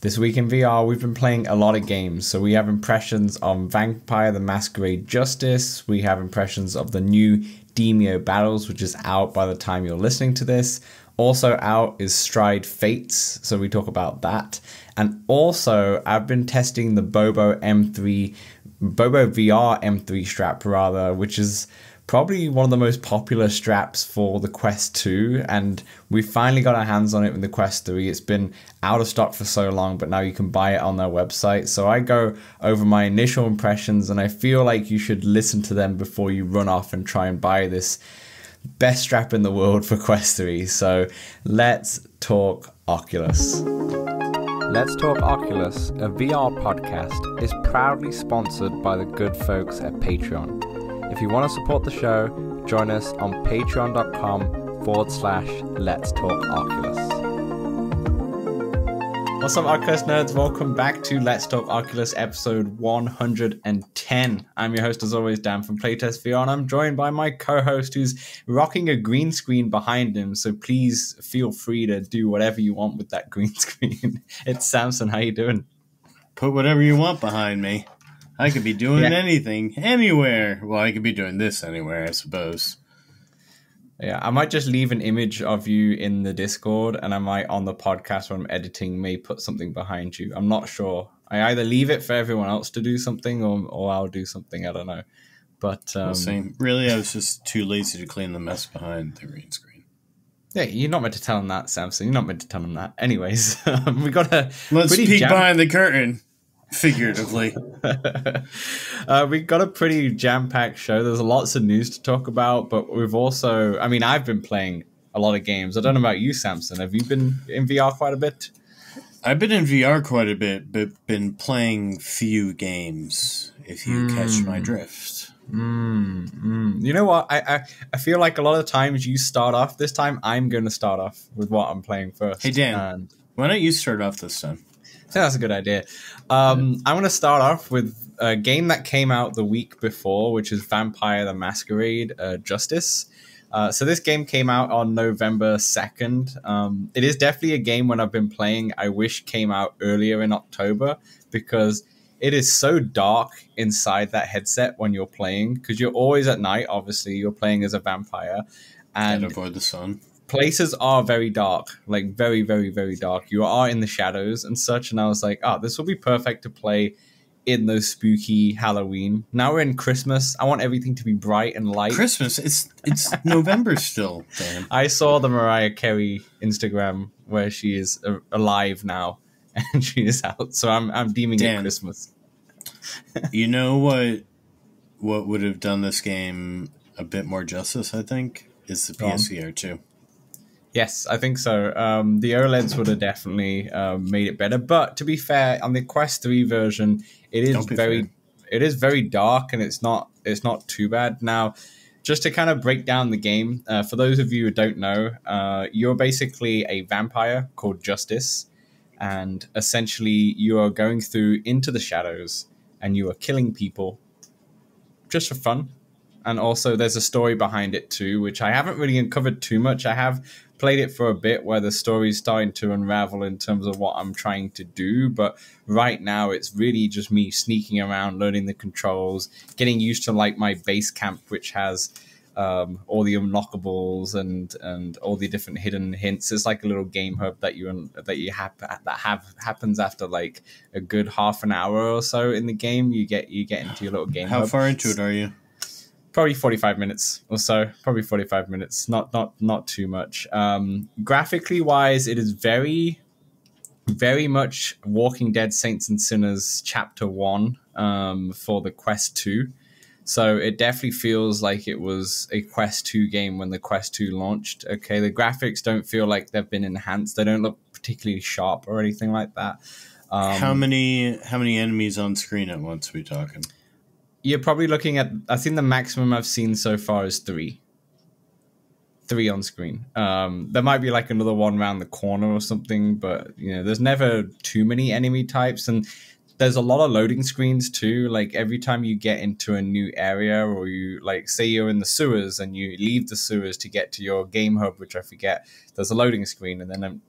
This week in VR, we've been playing a lot of games. So we have impressions on Vampire the Masquerade Justice. We have impressions of the new Demeo battles, which is out by the time you're listening to this. Also out is Stride Fates, so we talk about that. And also, I've been testing the BoboVR M3 strap, rather, which is probably one of the most popular straps for the Quest 2, and we finally got our hands on it in the Quest 3. It's been out of stock for so long, but now you can buy it on their website. So I go over my initial impressions, and I feel like you should listen to them before you run off and try and buy this best strap in the world for Quest 3. So let's talk Oculus. Let's Talk Oculus, a VR podcast, is proudly sponsored by the good folks at Patreon. If you want to support the show, join us on patreon.com/letstalkoculus. What's up, Oculus nerds? Welcome back to Let's Talk Oculus episode 110. I'm your host, as always, Dan from Playtest VR, and I'm joined by my co-host who's rocking a green screen behind him, so please feel free to do whatever you want with that green screen. It's Samson. How you doing? Put whatever you want behind me. I could be doing anything, anywhere. Well, I could be doing this anywhere, I suppose. Yeah, I might just leave an image of you in the Discord, and I might, on the podcast when I'm editing, may put something behind you. I'm not sure. I either leave it for everyone else to do something, or I'll do something. I don't know. But we'll see. Really, I was just too lazy to clean the mess behind the green screen. Yeah, you're not meant to tell him that, Samson. You're not meant to tell him that. Anyways, we got a Let's peek behind the curtain. Figuratively. We got a pretty jam-packed show. There's lots of news to talk about, but we've also, I've been playing a lot of games. I don't know about you, Samson. Have you been in VR quite a bit? I've been in VR quite a bit, but been playing few games, if you catch my drift. You know what? I feel like a lot of times you start off. This time I'm going to start off with what I'm playing first. Hey, Dan, why don't you start off this time? I think that's a good idea. I'm going to start off with a game that came out the week before, which is Vampire the Masquerade Justice. So this game came out on November 2nd. It is definitely a game when I've been playing I wish came out earlier in October, because it is so dark inside that headset when you're playing, because you're always at night, obviously. You're playing as a vampire. And avoid the sun. Places are very dark, like very, very, very dark. You are in the shadows and such. And I was like, this will be perfect to play in those spooky Halloween. Now we're in Christmas. I want everything to be bright and light. Christmas? It's November still, Dan. I saw the Mariah Carey Instagram where she is alive now and she is out. So I'm deeming it Christmas. You know what would have done this game a bit more justice, I think, is the PSVR 2. Yes, I think so. The OLEDs would have definitely made it better. But to be fair, on the Quest 3 version, it is very dark, and it's not too bad. Now, just to kind of break down the game, for those of you who don't know, you're basically a vampire called Justice, and essentially you are going through into the shadows, and you are killing people just for fun. And also there's a story behind it too, which I haven't really uncovered too much. I have played it for a bit where the story's starting to unravel in terms of what I'm trying to do. But right now it's really just me sneaking around, learning the controls, getting used to like my base camp, which has all the unlockables and all the different hidden hints. It's like a little game hub that happens after like a good half an hour or so in the game. You get into your little game hub. How far into it are you? Probably 45 minutes or so. Probably 45 minutes. Not too much. Graphically wise, it is very, very much Walking Dead Saints and Sinners Chapter 1 for the Quest 2. So it definitely feels like it was a Quest 2 game when the Quest 2 launched. Okay, the graphics don't feel like they've been enhanced. They don't look particularly sharp or anything like that. How many enemies on screen at once are we talking? You're probably looking at, I think the maximum I've seen so far is 3. 3 on screen. There might be like another one around the corner or something, but there's never too many enemy types, and there's a lot of loading screens too. Like every time you get into a new area, or you like say you're in the sewers and you leave the sewers to get to your game hub, which I forget, there's a loading screen, and then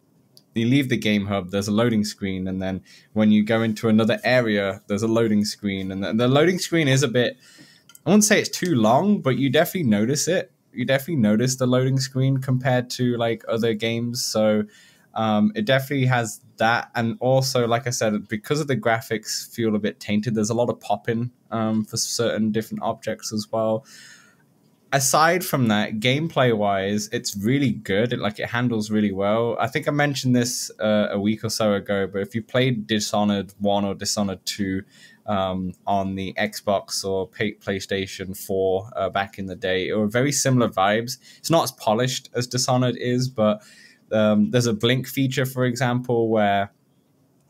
you leave the game hub, there's a loading screen, and then when you go into another area, there's a loading screen, and the loading screen is a bit, I wouldn't say it's too long, but you definitely notice it. You definitely notice the loading screen compared to like other games. So it definitely has that. And also, like I said, because of the graphics feel a bit tainted, there's a lot of popping for certain different objects as well. Aside from that, gameplay wise, it's really good. It handles really well. I think I mentioned this a week or so ago, but if you played Dishonored 1 or Dishonored 2 on the Xbox or PlayStation 4 back in the day, it were very similar vibes. It's not as polished as Dishonored is, but there's a blink feature, for example, where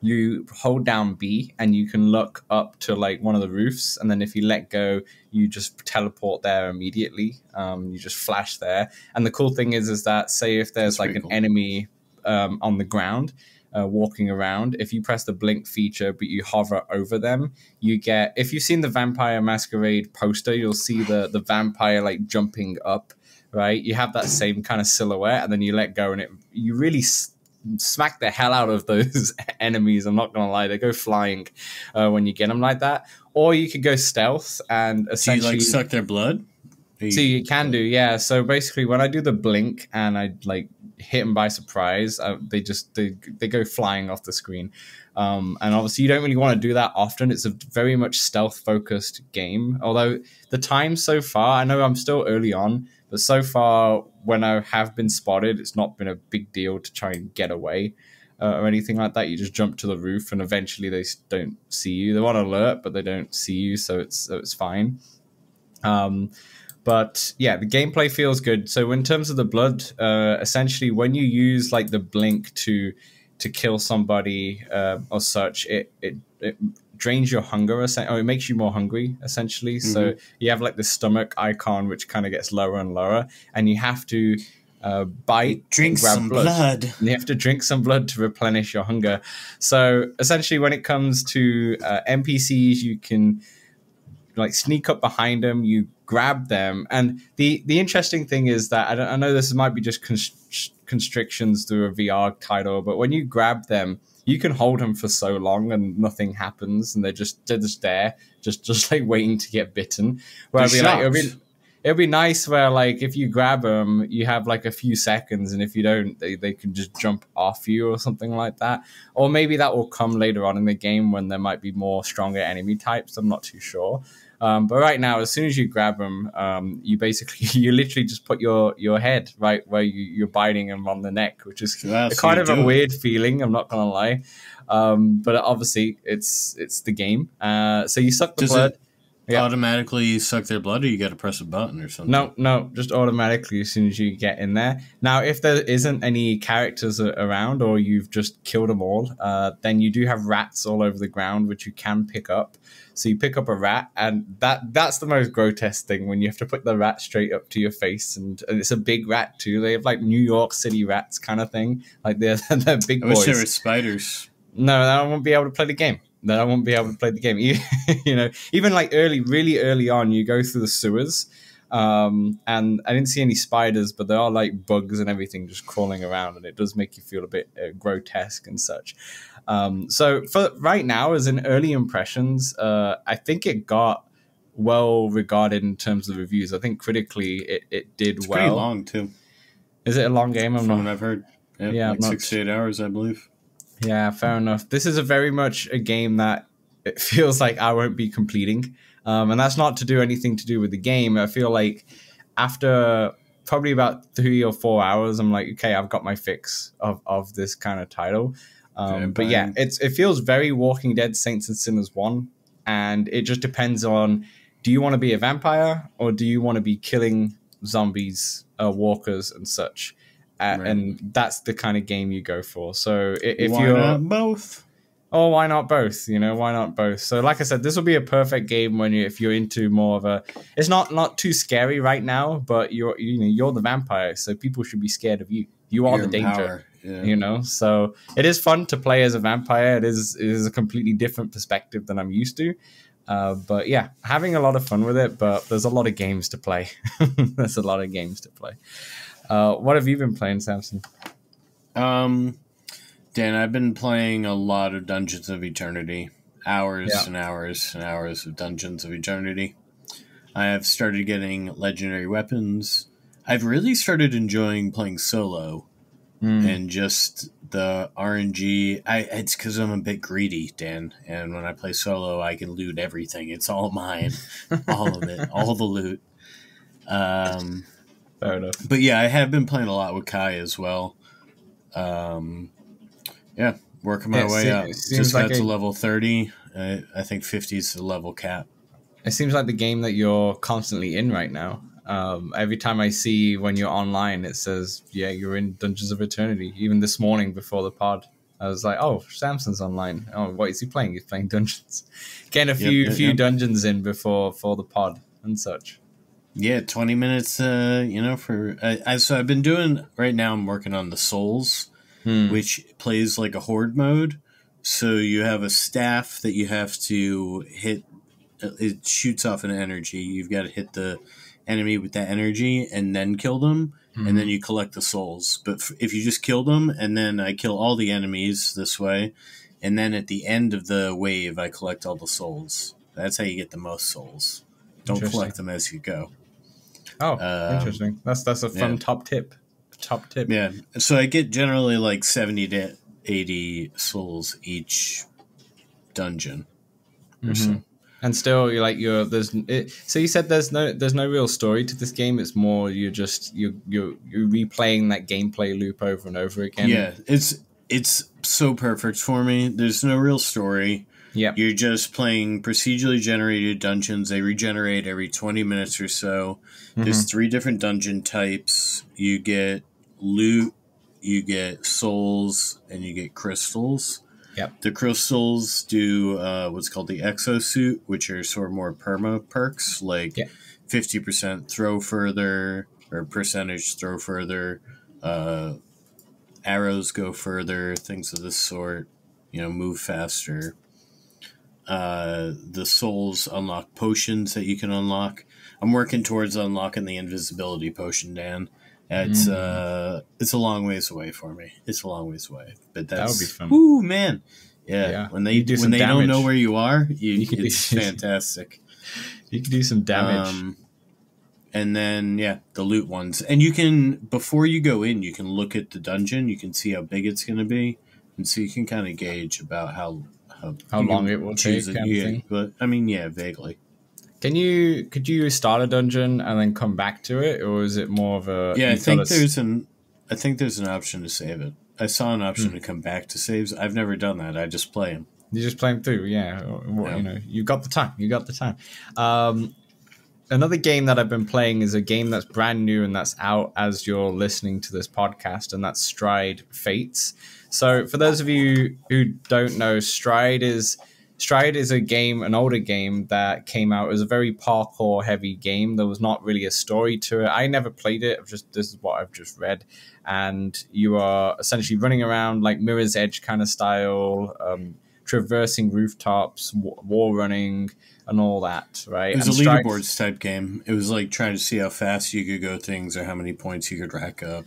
you hold down B and you can look up to like one of the roofs, and then if you let go, you just teleport there immediately. You just flash there. And the cool thing is that say if there's like an enemy on the ground walking around, if you press the blink feature but you hover over them, you get, if you've seen the Vampire Masquerade poster, you'll see the vampire like jumping up, right? You have that same kind of silhouette, and then you let go and you really smack the hell out of those enemies. I'm not gonna lie, they go flying when you get them like that. Or you could go stealth and essentially, do you like suck their blood? So you can do, yeah. So basically, when I do the blink and I like hit them by surprise, they go flying off the screen. And obviously, you don't really want to do that often. It's a very much stealth focused game. Although the time so far, I know I'm still early on, but so far, when I have been spotted, it's not been a big deal to try and get away or anything like that. You just jump to the roof, and eventually they don't see you. They're on alert, but they don't see you, so it's fine. But yeah, the gameplay feels good. So in terms of the blood, essentially, when you use like the blink to kill somebody or such, it drains your hunger, or it makes you more hungry, essentially. Mm-hmm. So you have like the stomach icon, which kind of gets lower and lower, and you have to bite, drink some blood. And you have to drink some blood to replenish your hunger. So essentially, when it comes to NPCs, you can like sneak up behind them, you grab them, and the interesting thing is that I know this might be just constrictions through a VR title, but when you grab them, you can hold them for so long and nothing happens, and they're just there, just like waiting to get bitten. Where it'll be nice where like if you grab them, you have like a few seconds, and if you don't, they can just jump off you or something like that. Or maybe that will come later on in the game when there might be more stronger enemy types. I'm not too sure. But right now, as soon as you grab them, you literally just put your head right where you're biting them on the neck, which is kind of a weird feeling. I'm not gonna lie, but obviously it's the game. So you suck the blood. Automatically suck their blood, or you got to press a button or something? No, just automatically as soon as you get in there. Now, if there isn't any characters around, or you've just killed them all, then you do have rats all over the ground, which you can pick up. So you pick up a rat, and that's the most grotesque thing, when you have to put the rat straight up to your face, and it's a big rat too. They have like New York City rats kind of thing, like they're big boys. I wish there were spiders. No, I won't be able to play the game. That I won't be able to play the game. You know, even like really early on, you go through the sewers, and I didn't see any spiders, but there are like bugs and everything just crawling around, and it does make you feel a bit grotesque and such. So for right now, as in early impressions, I think it got well regarded in terms of reviews. I think critically it did well. It's pretty long too. Is it a long game? From what I've heard. Yeah, like 6 to 8 hours, I believe. Yeah, fair enough. This is a very much a game that it feels like I won't be completing. And that's not to do anything to do with the game. I feel like after probably about 3 or 4 hours, I'm like, okay, I've got my fix of this kind of title. But yeah, it feels very Walking Dead Saints and Sinners 1. And it just depends on, do you want to be a vampire, or do you want to be killing zombies, walkers and such? Right. And that's the kind of game you go for. So if why not both? Oh, why not both? You know, why not both? So like I said, this will be a perfect game if you're into more of a, it's not too scary right now, but you're the vampire, so people should be scared of you. You are the danger. Yeah. You know, so it is fun to play as a vampire. It is a completely different perspective than I'm used to. But yeah, having a lot of fun with it, but there's a lot of games to play. There's a lot of games to play. What have you been playing, Samson? Dan, I've been playing a lot of Dungeons of Eternity. Hours and hours and hours of Dungeons of Eternity. I have started getting legendary weapons. I've really started enjoying playing solo and just the RNG. It's because I'm a bit greedy, Dan, and when I play solo, I can loot everything. It's all mine, all of it, all the loot. Fair enough. But yeah, I have been playing a lot with Kai as well. Yeah, working my way up. Just got to level 30. I think 50 is the level cap. It seems like the game that you're constantly in right now. Every time I see when you're online, it says, yeah, you're in Dungeons of Eternity. Even this morning before the pod, I was like, oh, Samson's online. Oh, what is he playing? He's playing Dungeons. Getting a few dungeons in for the pod and such. Yeah, 20 minutes, so I've been doing, right now I'm working on the Souls, which plays like a horde mode. So you have a staff that you have to hit. It shoots off an energy. You've got to hit the enemy with that energy and then kill them, and then you collect the souls. But if you just kill them, and then I kill all the enemies this way, and then at the end of the wave, I collect all the souls. That's how you get the most souls. Don't collect them as you go. Oh, interesting. That's a fun top tip. Top tip. Yeah. So I get generally like 70 to 80 souls each dungeon or so. And still, so you said there's no real story to this game. It's more you're replaying that gameplay loop over and over again. Yeah, it's so perfect for me. There's no real story. Yeah, you're just playing procedurally generated dungeons. They regenerate every 20 minutes or so. There's 3 different dungeon types. You get loot, you get souls, and you get crystals. Yep. The crystals do what's called the exosuit, which are sort of more perma perks, like 50% throw further or percentage throw further, arrows go further, things of this sort, move faster. The souls unlock potions that you can unlock. I'm working towards unlocking the invisibility potion, Dan. It's a long ways away for me. It's a long ways away, but that would be fun. Ooh, man, yeah. When they don't know where you are, it's fantastic. You can do some damage. And then the loot ones, and you can before you go in, you can look at the dungeon. You can see how big it's going to be, and so you can kind of gauge about how long it will take. But I mean, vaguely. Could you start a dungeon and then come back to it, or is it more of a? Yeah, I think there's an option to save it. I saw an option to come back to saves. I've never done that. I just play them. You just play them through, you got the time. You got the time. Another game that I've been playing is a game that's brand new and that's out as you're listening to this podcast, and that's Stride Fates. So for those of you who don't know, Stride is a game, an older game that came out. It was a very parkour heavy game. There was not really a story to it. I never played it. This is what I've just read. And you are essentially running around like Mirror's Edge kind of style, traversing rooftops, wall running, and all that, right? It was a leaderboards type game. It was like trying to see how fast you could go things or how many points you could rack up,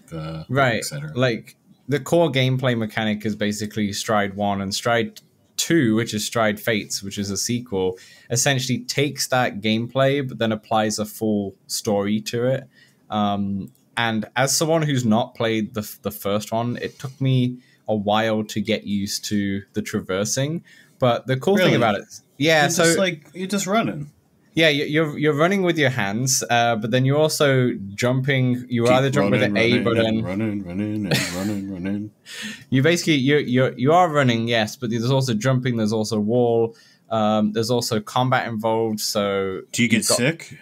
right? Etc. Like the core gameplay mechanic is basically Stride 1, and Stride 2, which is Stride Fates, which is a sequel, essentially takes that gameplay but then applies a full story to it. And as someone who's not played the first one, it took me a while to get used to the traversing. But the cool thing about it, you're just running. Yeah, you're running with your hands, but then you're also jumping. You either jump with the A button, running. You basically you are running, yes, but there's also jumping. There's also wall. There's also combat involved. So do you get sick?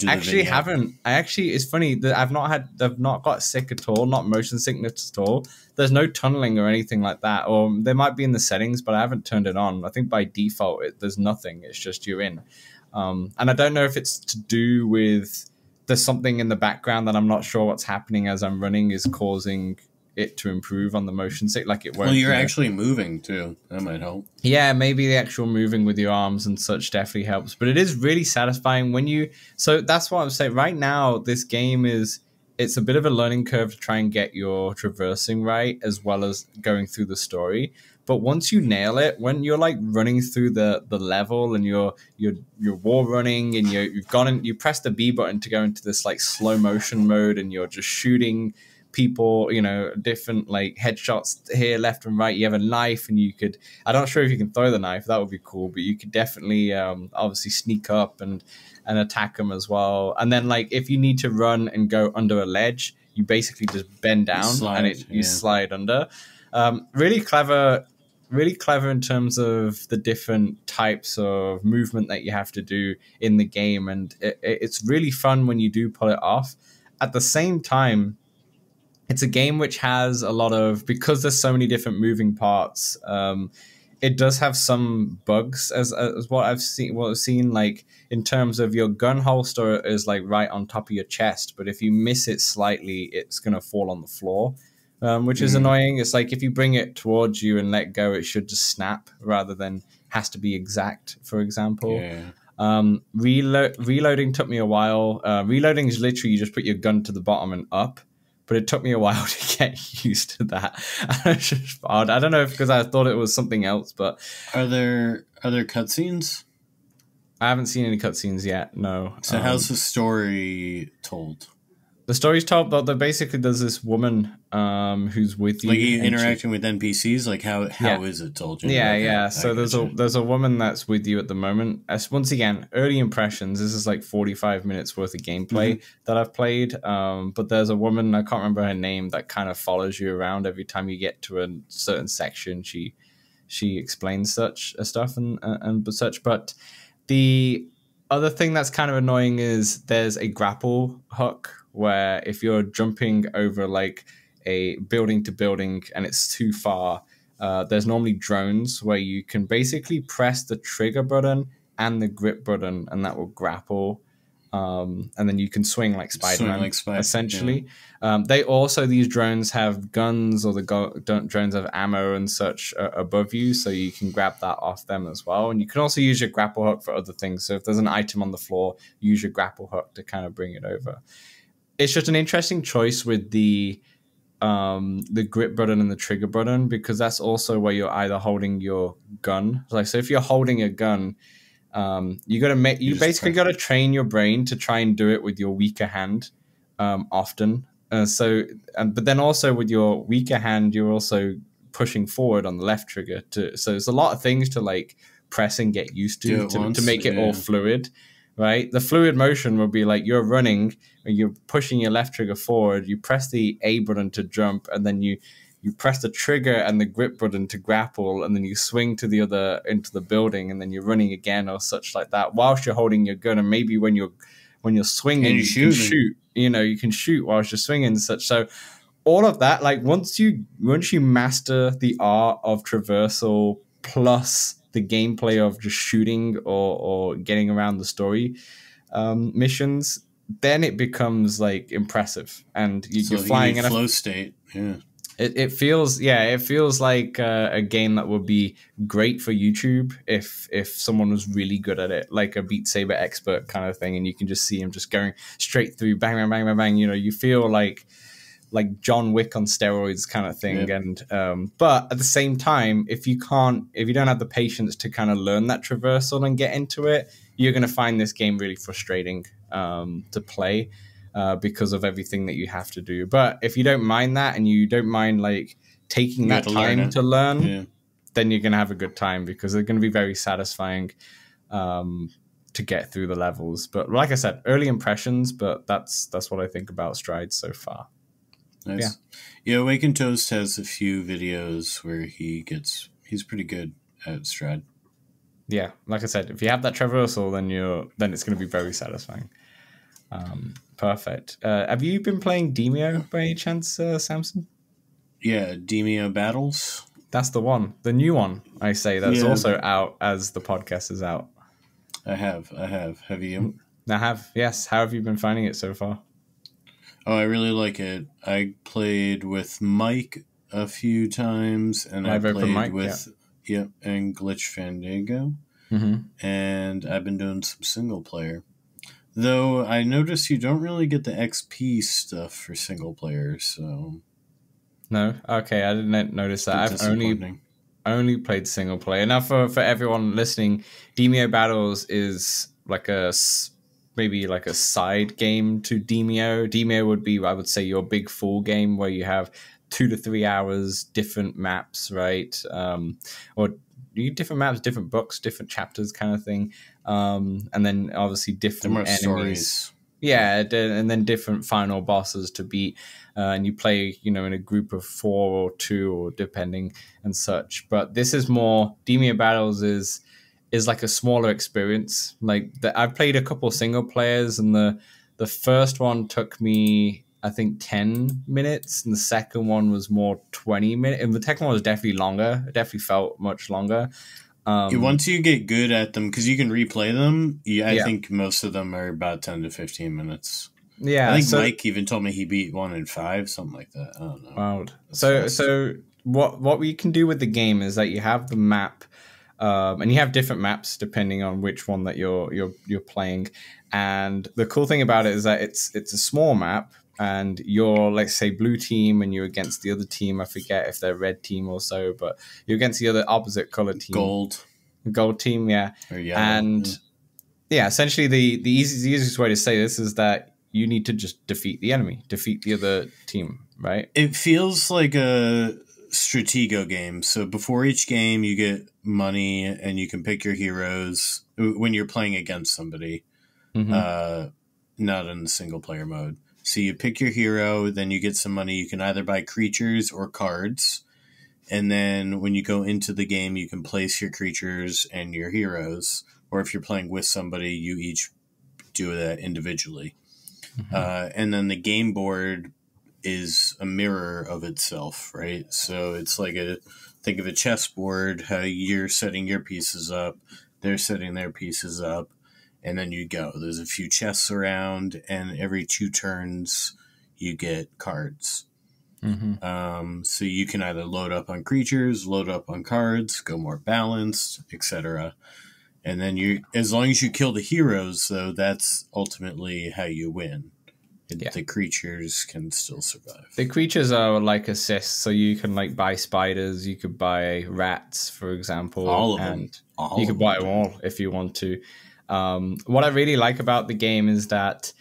Actually, haven't. It's funny that I've not got sick at all. Not motion sickness at all. There's no tunneling or anything like that. Or there might be in the settings, but I haven't turned it on. I think by default there's nothing. It's just you're in. And I don't know if it's to do with there's something in the background that I'm not sure what's happening as I'm running is causing it to improve on the motion sick. Like it won't. Well, you're actually moving too. That might help. Yeah, maybe the actual moving with your arms and such definitely helps. But it is really satisfying when you. So that's what I'm saying. Right now, this game is it's a bit of a learning curve to try and get your traversing right as well as going through the story. But once you nail it, when you're like running through the level and you're wall running and you press the B button to go into this like slow motion mode and you're just shooting people, different like headshots here, left and right. You have a knife and I'm not sure if you can throw the knife. That would be cool, but you could definitely obviously sneak up and attack them as well. And then like if you need to run and go under a ledge, you basically just bend down you slide under. Really clever in terms of the different types of movement that you have to do in the game. And it's really fun when you do pull it off. At the same time, it's a game which has a lot of, because there's so many different moving parts, it does have some bugs as what I've seen, like in terms of your gun holster is like right on top of your chest, but if you miss it slightly, it's going to fall on the floor, which is annoying. It's like if you bring it towards you and let go, it should just snap rather than has to be exact, for example. Yeah. Reloading took me a while. Reloading is literally you just put your gun to the bottom and up. But it took me a while to get used to that. It's just odd. I don't know if because I thought it was something else, but are there cutscenes? I haven't seen any cutscenes yet. No. So how's the story told? The story's told, but basically there's this woman who's with you. Like you interacting with NPCs? Like how is it told? Yeah. So there's a woman that's with you at the moment. As once again, early impressions. This is like 45 minutes worth of gameplay that I've played. But there's a woman, I can't remember her name, that kind of follows you around every time you get to a certain section. She explains such stuff and such. But the other thing that's kind of annoying is there's a grapple hook where if you're jumping over like a building to building and it's too far, there's normally drones where you can basically press the trigger button and the grip button and that will grapple. And then you can swing like Spider-Man, essentially. Yeah. These drones have guns, or drones have ammo and such above you, so you can grab that off them as well. And you can also use your grapple hook for other things. So if there's an item on the floor, use your grapple hook to kind of bring it over. It's just an interesting choice with the grip button and the trigger button, because that's also where you're either holding your gun. Like, so if you're holding a gun, you basically got to train your brain to try and do it with your weaker hand often. But then also with your weaker hand, you're also pushing forward on the left trigger. So there's a lot of things to like press and get used to make it all fluid. Right, the fluid motion will be like you're running and you're pushing your left trigger forward. You press the A button to jump, and then you press the trigger and the grip button to grapple, and then you swing to the other into the building, and then you're running again or such like that whilst you're holding your gun. And maybe when you're swinging, you can shoot. You can shoot whilst you're swinging and such. So all of that, like once you master the art of traversal plus the gameplay of just shooting or getting around the story missions, then it becomes like impressive, and you're flying in a flow state. Yeah, it feels like a game that would be great for YouTube if someone was really good at it, like a Beat Saber expert kind of thing, and you can just see him just going straight through, bang bang bang bang bang. You feel like John Wick on steroids kind of thing. Yep. And but at the same time, if you don't have the patience to kind of learn that traversal and get into it, you're going to find this game really frustrating to play because of everything that you have to do. But if you don't mind that, and you don't mind like taking that time to learn, then you're going to have a good time, because they're going to be very satisfying to get through the levels. But like I said, early impressions, but that's what I think about Stride so far. Nice. Yeah, Awakened Toast has a few videos where he's pretty good at Stride. Yeah, like I said, if you have that traversal, then it's going to be very satisfying. Perfect. Have you been playing Demeo by any chance, Samson? Yeah, Demeo Battles. That's the one, the new one. I say that's also out as the podcast is out. I have. Have you? I have. Yes. How have you been finding it so far? Oh, I really like it. I played with Mike a few times, and I played with and Glitch Fandango, and I've been doing some single player. Though I notice you don't really get the XP stuff for single player, so no. Okay, I didn't notice that. I've only played single player. Now, for everyone listening, Demeo Battles is like maybe like a side game to Demeo. Demeo would be, I would say, your big full game where you have 2 to 3 hours, different maps, right? Or different maps, different books, different chapters, kind of thing. And then obviously different enemies. Stories. Yeah, and then different final bosses to beat. And you play, in a group of 4 or 2, or depending and such. But this is more, Demeo Battles is like a smaller experience. Like I've played a couple single players, and the first one took me, I think, 10 minutes, and the second one was more 20 minutes. And the second one was definitely longer. It definitely felt much longer. Once you get good at them, because you can replay them, I think most of them are about 10 to 15 minutes. Yeah, I think Mike even told me he beat 1 in 5, something like that. I don't know. Wow. So what we can do with the game is that you have the map, and you have different maps depending on which one that you're playing. And the cool thing about it is that it's a small map, and you're, let's say, blue team, and you're against the other team. I forget if they're red team or so, but you're against the other opposite color team. Gold team, yeah. Or yellow. And essentially the easiest way to say this is that you need to just defeat the enemy, defeat the other team, right? It feels like a Stratego game. So before each game, you get money, and you can pick your heroes when you're playing against somebody, not in the single player mode. So you pick your hero, then you get some money. You can either buy creatures or cards. And then when you go into the game, you can place your creatures and your heroes. Or if you're playing with somebody, you each do that individually. And then the game board is a mirror of itself, right? So it's like think of a chessboard, how you're setting your pieces up, they're setting their pieces up. And then you go. There's a few chests around, and every 2 turns you get cards. So you can either load up on creatures, load up on cards, go more balanced, etc. And then as long as you kill the heroes, though, that's ultimately how you win. The creatures can still survive. The creatures are like assists, so you can like buy spiders, you could buy rats, for example. All of them. You could buy them all if you want to. What I really like about the game is that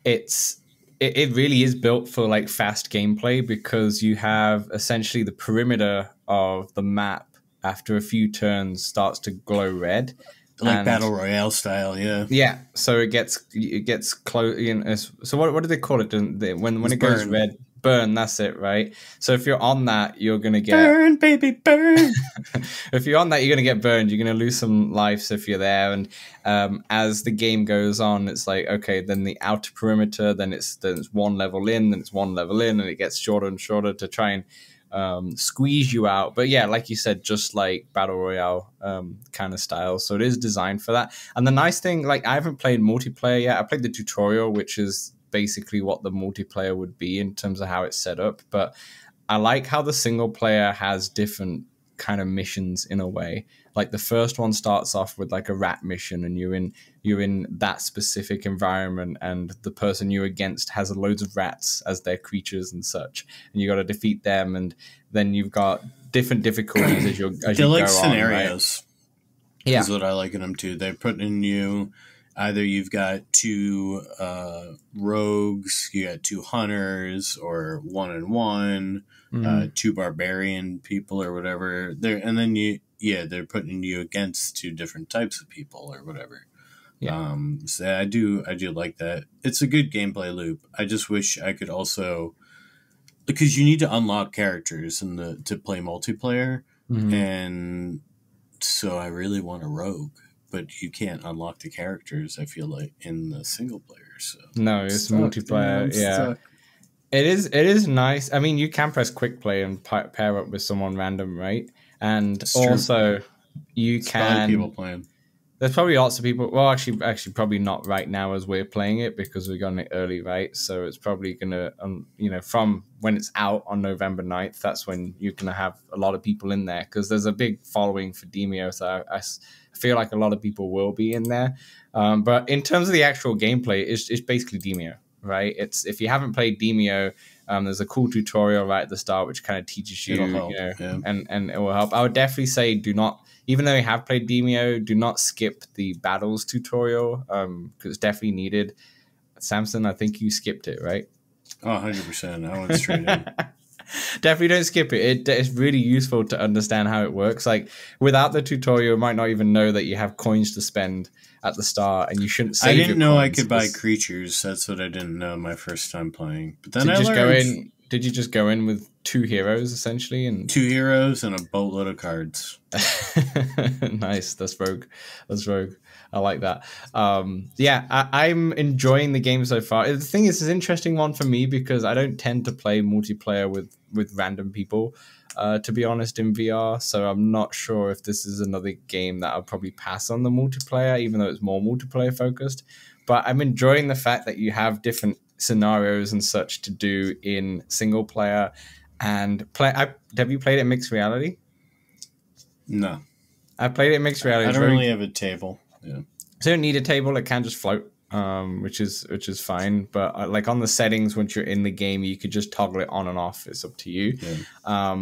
it really is built for like fast gameplay, because you have essentially the perimeter of the map after a few turns starts to glow red. Like Battle Royale style, yeah. Yeah, so it gets close. So what do they call it? When it goes red, burn. That's it, right? So if you're on that, you're gonna get burn, baby, burn. If you're on that, you're gonna get burned. You're gonna lose some lives if you're there. And as the game goes on, it's like, okay, then the outer perimeter, then it's 1 level in, then it's 1 level in, and it gets shorter and shorter to try and squeeze you out. But yeah, like you said, just like Battle Royale kind of style. So it is designed for that. And the nice thing, like, I haven't played multiplayer yet. I played the tutorial, which is basically what the multiplayer would be in terms of how it's set up. But I like how the single player has different kind of missions in a way. Like the first one starts off with like a rat mission, and you're in that specific environment, and the person you're against has loads of rats as their creatures and such, and you got to defeat them. And then you've got different difficulties as you go like scenarios. On, right? Is what I like in them too. They're putting in you either you've got 2 rogues, you got 2 hunters, or 1 and 1, 2 barbarian people or whatever. They're putting you against 2 different types of people or whatever. Yeah. So I do like that. It's a good gameplay loop. I just wish I could also, because you need to unlock characters to play multiplayer, and so I really want a rogue. But you can't unlock the characters, I feel like, in the single player. So no, it's multiplayer. Yeah, it is nice. I mean, you can press quick play and pair up with someone random, right? And also, you can. People playing. There's probably lots of people. Well, actually, probably not right now as we're playing it, because we're getting it early, right? So it's probably gonna, from when it's out on November 9th, that's when you're going to have a lot of people in there, because there's a big following for Demeo. So I feel like a lot of people will be in there. But in terms of the actual gameplay, it's basically Demeo, right? If you haven't played Demeo, there's a cool tutorial right at the start which kind of teaches you, and it will help. I would definitely say do not, even though you have played Demeo, do not skip the battles tutorial, because it's definitely needed. Samson, I think you skipped it, right? Oh, 100%. I went straight in. Definitely don't skip it. It's really useful to understand how it works. Like, without the tutorial, you might not even know that you have coins to spend at the start, and you shouldn't save. I didn't know I could buy creatures. That's what I didn't know my first time playing. But then I learned. Did you just go in with 2 heroes essentially, and 2 heroes and a boatload of cards? Nice. That's rogue. I like that. I'm enjoying the game so far. The thing is, it's an interesting one for me because I don't tend to play multiplayer with random people, to be honest, in VR. So I'm not sure if this is another game that I'll probably pass on the multiplayer, even though it's more multiplayer focused. But I'm enjoying the fact that you have different scenarios and such to do in single player and play. Have you played it in mixed reality? No, I played it in mixed reality. I don't really have a table. Yeah, so you don't need a table. It can just float, which is fine. But like on the settings, once you're in the game, you could just toggle it on and off. It's up to you. Yeah.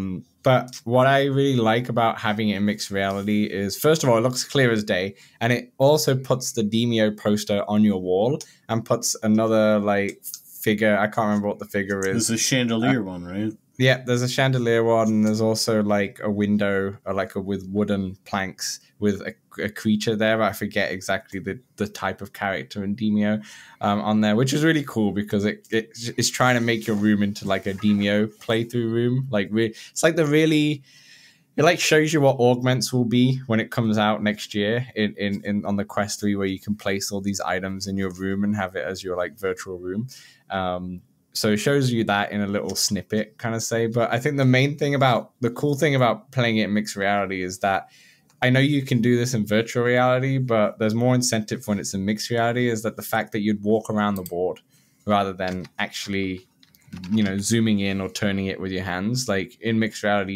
But what I really like about having it in mixed reality is, first of all, it looks clear as day, and it also puts the Demeo poster on your wall and puts another like figure. I can't remember what the figure is. There's a chandelier one, right? Yeah, there's a chandelier one, and there's also like a window, with wooden planks with a creature there. I forget exactly the type of character in Demeo on there, which is really cool because it's trying to make your room into like a Demeo playthrough room. It's like it like shows you what augments will be when it comes out next year in on the Quest 3, where you can place all these items in your room and have it as your like virtual room. So it shows you that in a little snippet, kind of say. But I think the cool thing about playing it in mixed reality is that I know you can do this in virtual reality, but there's more incentive when it's in mixed reality, is that the fact that you'd walk around the board rather than actually, zooming in or turning it with your hands. Like in mixed reality,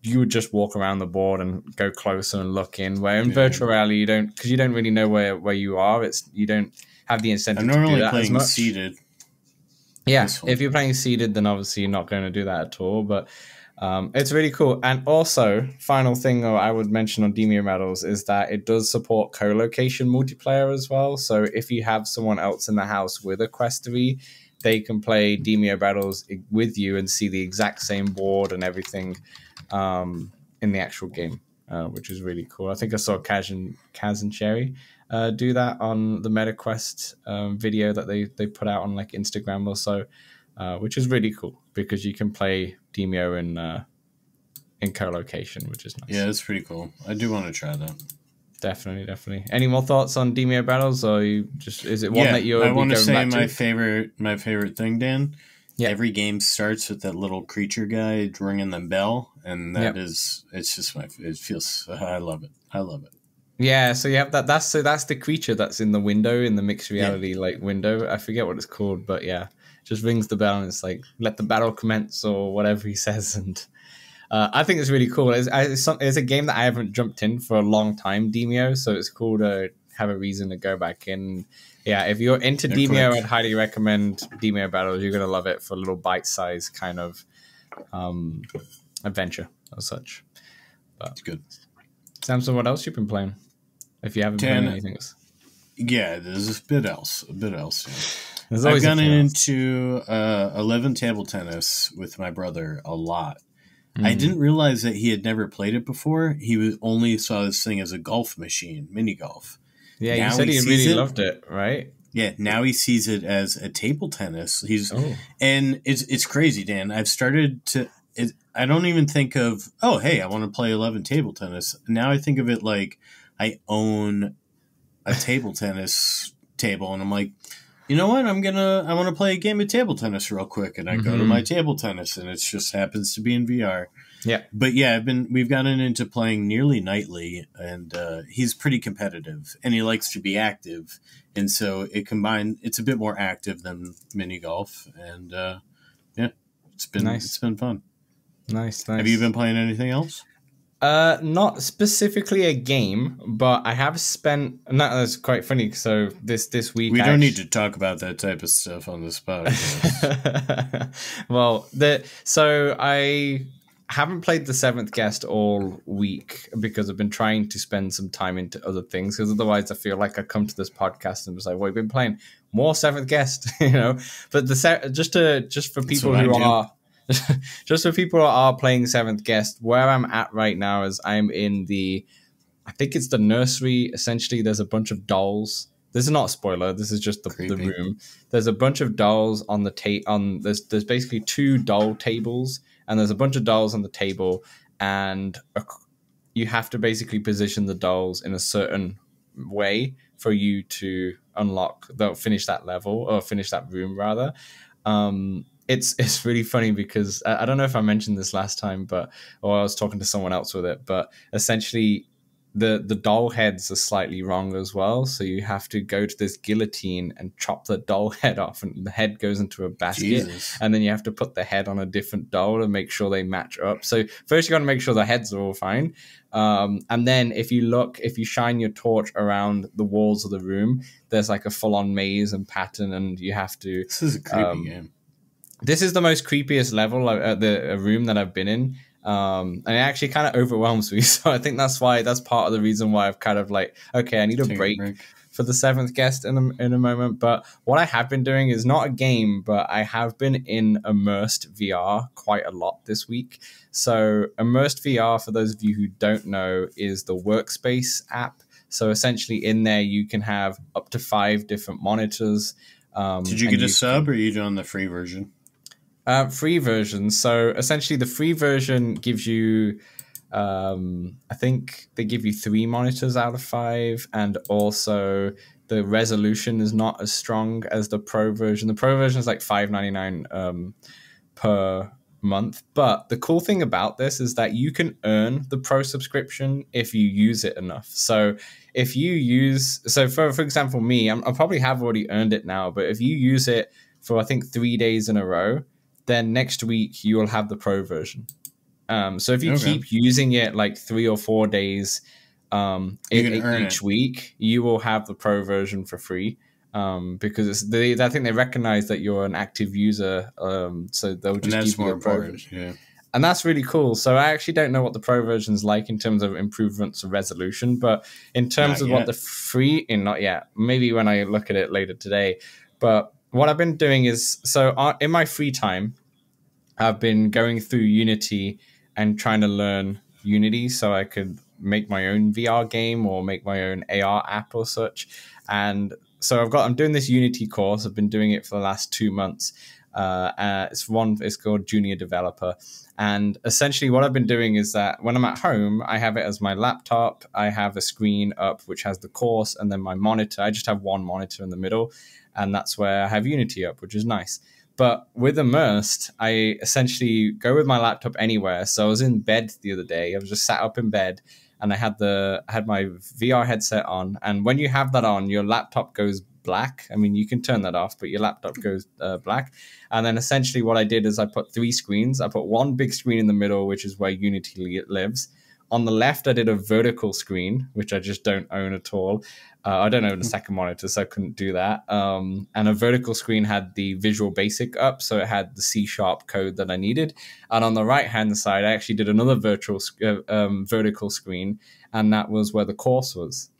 you would just walk around the board and go closer and look in, where in virtual reality you don't, because you don't really know where you are. You don't have the incentive to do that as much. Seated. Yeah, if you're playing seeded, then obviously you're not going to do that at all. But it's really cool. And also, final thing I would mention on Demeo Battles is that it does support co-location multiplayer as well. So if you have someone else in the house with a Quest 3, they can play Demeo Battles with you and see the exact same board and everything in the actual game, which is really cool. I think I saw Kaz and Sherry do that on the MetaQuest video that they put out on like Instagram or so, which is really cool because you can play Demeo in co-location, which is nice. Yeah, it's pretty cool. I do want to try that. Definitely. Any more thoughts on Demeo Battles, or is it one that you're? I want to say my favorite thing, Dan. Yeah. Every game starts with that little creature guy ringing the bell, and it's just it feels. I love it. Yeah, so you have that. That's the creature that's in the window, in the mixed reality window. I forget what it's called, but yeah, just rings the bell and it's like, let the battle commence or whatever he says. And I think it's really cool. It's a game that I haven't jumped in for a long time, Demeo, so it's cool to have a reason to go back in. Yeah, if you're into Demeo, I'd highly recommend Demeo Battles. You're going to love it for a little bite-sized kind of adventure as such. But it's good. Samson, what else you've been playing? If you haven't played anything else. Yeah, there's a bit else. Yeah. I've gone into 11 table tennis with my brother a lot. I didn't realize that he had never played it before. He only saw this thing as a golf machine, mini golf. Yeah, you said he really loved it, right? Yeah, now he sees it as a table tennis. And it's crazy, Dan. I've started to. I don't even think of, oh, hey, I want to play 11 table tennis. Now I think of it like I own a table tennis table, and I'm like, you know what? I want to play a game of table tennis real quick, and I go to my table tennis, and it just happens to be in VR. Yeah, but yeah, we've gotten into playing nearly nightly, and he's pretty competitive, and he likes to be active, and so it's a bit more active than mini golf, and yeah. It's been fun. Nice. Have you been playing anything else? Not specifically a game, but I have spent. No, that's quite funny. So this week, we don't need to talk about that type of stuff on this podcast. Well, so I haven't played the Seventh Guest all week because I've been trying to spend some time into other things. Because otherwise, I feel like I come to this podcast and was like, "Well, we've been playing more Seventh Guest," you know. But just for people who are. Just for people who are playing Seventh Guest, where I'm at right now is I'm in I think it's the nursery. Essentially, there's a bunch of dolls. This is not a spoiler. This is just the room. There's a bunch of dolls on the there's basically 2 doll tables, and there's a bunch of dolls on the table, and you have to basically position the dolls in a certain way for you to finish that level, or finish that room rather. It's really funny because I don't know if I mentioned this last time, or I was talking to someone else with it, but essentially the doll heads are slightly wrong as well. So you have to go to this guillotine and chop the doll head off, and the head goes into a basket. Jesus. And then you have to put the head on a different doll to make sure they match up. So first you got to make sure the heads are all fine. And then if you shine your torch around the walls of the room, there's like a full-on maze and pattern, and you have to... This is a creepy game. This is the most creepiest level at the room that I've been in. And it actually kind of overwhelms me. So I think that's part of the reason why I've kind of like, okay, I need a break for the Seventh Guest in a moment. But what I have been doing is not a game, but I have been in Immersed VR quite a lot this week. So Immersed VR, for those of you who don't know, is the Workspace app. So essentially in there, you can have up to 5 different monitors. Did you get a sub, or are you doing the free version? Free version. So essentially the free version gives you, I think they give you 3 monitors out of 5. And also the resolution is not as strong as the pro version. The pro version is like $5.99 per month. But the cool thing about this is that you can earn the pro subscription if you use it enough. So if you for example, me, I probably have already earned it now, but if you use it for, I think, 3 days in a row, then next week you will have the pro version. So if you keep using it like 3 or 4 days each week, you will have the pro version for free. Because I think they recognize that you're an active user, so they'll just give you a pro version. Yeah. And that's really cool. So I actually don't know what the pro version is like in terms of improvements of resolution, but in terms of what the free, not yet, maybe when I look at it later today. But what I've been doing is, in my free time, I've been going through Unity and trying to learn Unity so I could make my own VR game or make my own AR app or such. And so I'm doing this Unity course. I've been doing it for the last 2 months. It's called Junior Developer. And essentially what I've been doing is that when I'm at home, I have it as my laptop. I have a screen up which has the course, and then my monitor. I just have one monitor in the middle, and that's where I have Unity up, which is nice. But with Immersed, I essentially go with my laptop anywhere. So I was in bed the other day. I was just sat up in bed, and I had my VR headset on. And when you have that on, your laptop goes black. I mean, you can turn that off, but your laptop goes black. And then essentially what I did is I put 3 screens. I put one big screen in the middle, which is where Unity lives. On the left, I did a vertical screen, which I just don't own at all. I don't own a second monitor, so I couldn't do that. And a vertical screen had the Visual Basic up, so it had the C# code that I needed. And on the right-hand side, I actually did another vertical screen, and that was where the course was.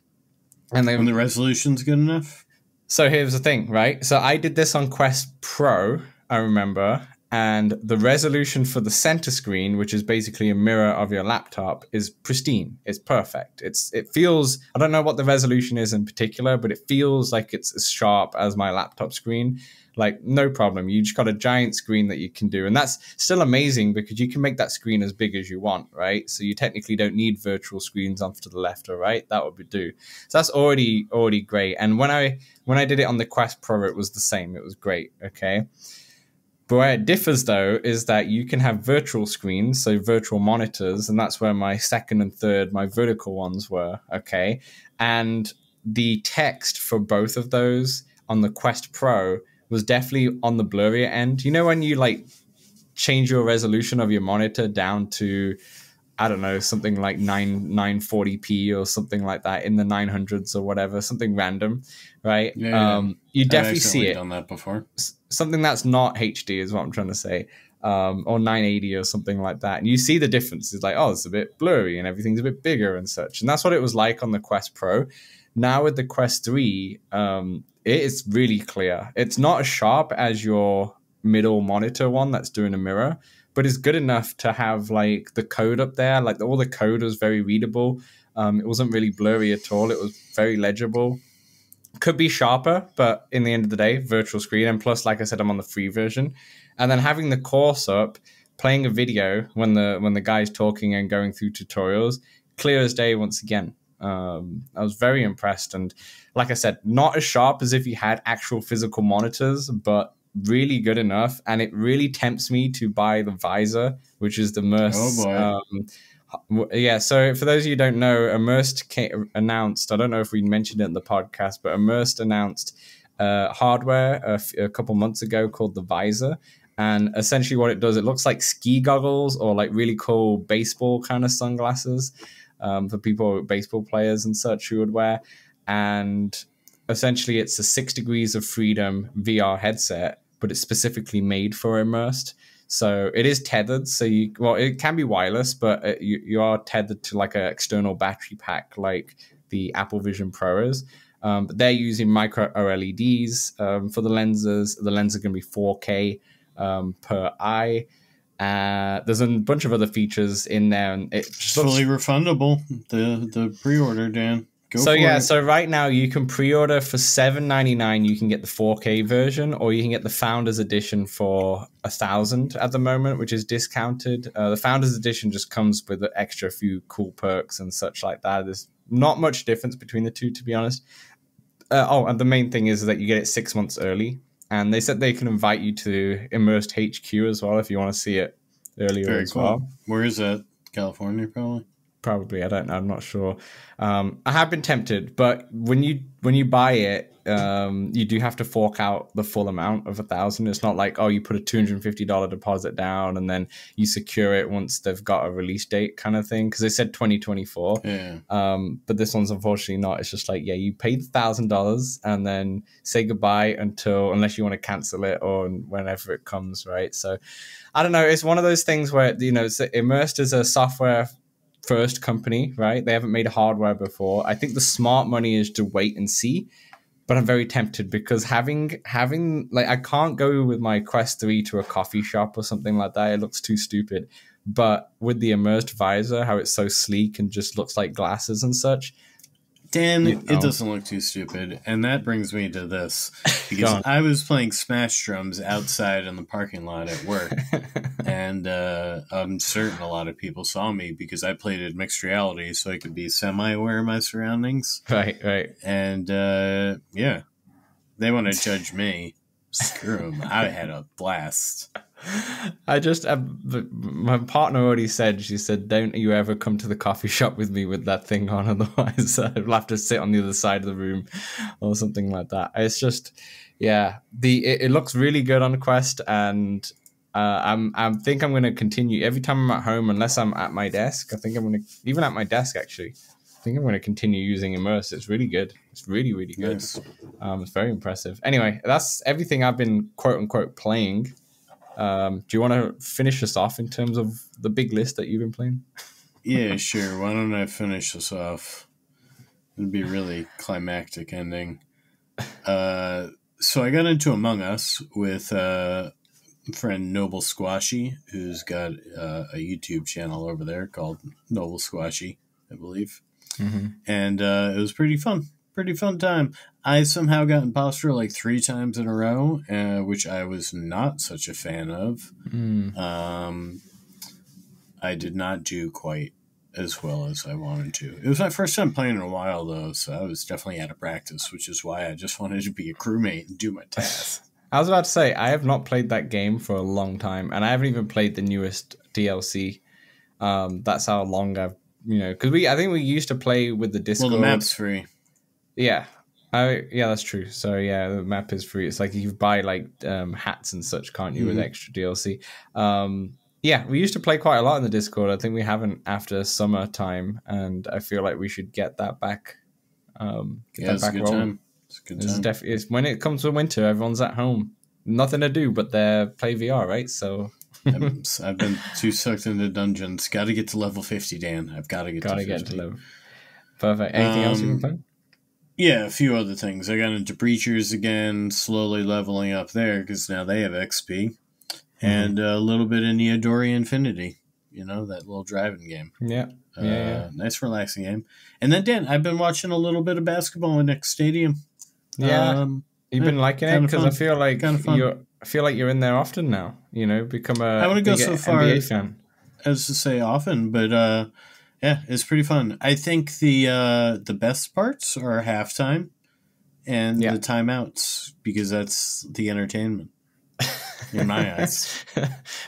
And the resolution's good enough? So here's the thing, right? So I did this on Quest Pro, I remember, and the resolution for the center screen, which is basically a mirror of your laptop, is pristine. It's perfect. It feels, I don't know what the resolution is in particular, but it feels like it's as sharp as my laptop screen. Like, no problem. You just got a giant screen that you can do. And that's still amazing because you can make that screen as big as you want, right? So you technically don't need virtual screens off to the left or right. That would do. So that's already great. And when I did it on the Quest Pro, it was the same. It was great, okay? But where it differs, though, is that you can have virtual screens, so virtual monitors, and that's where my second and third, my vertical ones were, okay? And the text for both of those on the Quest Pro was definitely on the blurrier end. You know when you, like, change your resolution of your monitor down to, I don't know, something like 940p or something like that in the 900s or whatever, something random, right? Yeah, you I've definitely see it. done that before. Something that's not HD is what I'm trying to say, or 980 or something like that. And you see the difference. It's like, oh, it's a bit blurry and everything's a bit bigger and such. And that's what it was like on the Quest Pro. Now with the Quest 3, it is really clear. It's not as sharp as your middle monitor one that's doing a mirror, but it's good enough to have like the code up there. Like all the code was very readable. It wasn't really blurry at all. It was very legible. Could be sharper, but in the end of the day, virtual screen. And plus, like I said, I'm on the free version. And then having the course up, playing a video when the guy's talking and going through tutorials, clear as day once again. I was very impressed. And like I said, not as sharp as if you had actual physical monitors, but really good enough. And it really tempts me to buy the visor, which is the Immersed. Oh boy. Yeah, so for those of you who don't know, Immersed announced, I don't know if we mentioned it in the podcast, but Immersed announced hardware a couple months ago called the Visor. And essentially what it does, it looks like ski goggles or like really cool baseball kind of sunglasses for people, baseball players and such who would wear. And essentially it's a 6 Degrees of Freedom VR headset, but it's specifically made for Immersed. So it is tethered. So it can be wireless, but you are tethered to like an external battery pack, like the Apple Vision Pro is. But they're using micro OLEDs for the lenses. The lenses are going to be 4K per eye. There's a bunch of other features in there, and it's fully refundable. The pre-order, Dan. So right now you can pre-order for $7.99. You can get the 4K version, or you can get the Founders Edition for $1,000 at the moment, which is discounted. The Founders Edition just comes with an extra few cool perks and such like that. There's not much difference between the two, to be honest. And the main thing is that you get it 6 months early, and they said they can invite you to Immersed HQ as well if you want to see it earlier. Very as cool. Well. Where is that? California, probably. Probably, I don't know. I'm not sure. I have been tempted, but when you buy it, you do have to fork out the full amount of $1,000. It's not like, oh, you put a $250 deposit down and then you secure it once they've got a release date kind of thing. Because they said 2024. Yeah. But this one's unfortunately not. It's just like, yeah, you paid $1,000 and then say goodbye unless you want to cancel it or whenever it comes, right? So I don't know. It's one of those things where it's Immersed as a software first company, right? They haven't made hardware before. I think the smart money is to wait and see, but I'm very tempted because having like, I can't go with my Quest 3 to a coffee shop or something like that. It looks too stupid. But with the Immersed visor, how it's so sleek and just looks like glasses and such, Dan, it doesn't look too stupid. And that brings me to this. Because I was playing Smash Drums outside in the parking lot at work. And I'm certain a lot of people saw me because I played in mixed reality so I could be semi-aware of my surroundings. Right. And, yeah, they want to judge me. Screw them. I had a blast. My partner already said, she said, don't you ever come to the coffee shop with me with that thing on, otherwise I'll have to sit on the other side of the room or something like that. It's just, yeah, it looks really good on Quest, and I think I'm going to continue every time I'm at home, unless I'm at my desk. I think I'm going to, even at my desk actually, I think I'm going to continue using Immerse. It's really good. It's really, really good. Nice. It's very impressive. Anyway, that's everything I've been quote unquote playing. Do you want to finish us off in terms of the big list that you've been playing? Yeah, sure. Why don't I finish this off? It'd be a really climactic ending. So I got into Among Us with friend Noble Squashy, who's got a YouTube channel over there called Noble Squashy, I believe. Mm-hmm. And it was pretty fun. Pretty fun time. I somehow got imposter like 3 times in a row, which I was not such a fan of. I did not do quite as well as I wanted to. It was my first time playing in a while, though, so I was definitely out of practice, which is why I just wanted to be a crewmate and do my task. I was about to say, I have not played that game for a long time, and I haven't even played the newest DLC. That's how long I've, because I think we used to play with the Discord. Well, the map's free. Yeah. Yeah, that's true. So yeah, the map is free. It's like you buy like hats and such, can't you, with extra DLC? Yeah, we used to play quite a lot in the Discord. I think we haven't after summertime, and I feel like we should get that back. It's a good time. It's a good time. It's when it comes to winter, everyone's at home, nothing to do but play VR, right? So I've been too sucked into dungeons. Got to get to level 50, Dan. I've got to get to 50. Get to level. Perfect. Anything else you've been playing? Yeah, a few other things. I got into Breachers again, slowly leveling up there because now they have XP. And a little bit in Neodori Infinity, you know, that little driving game. Yeah. Nice, relaxing game. And then, Dan, I've been watching a little bit of basketball in Next Stadium. Yeah. You've been liking it? Because I feel like you're in there often now. You know, become I wouldn't go so far NBA fan as to say often, but yeah, it's pretty fun. I think the best parts are halftime and the timeouts because that's the entertainment. In my eyes.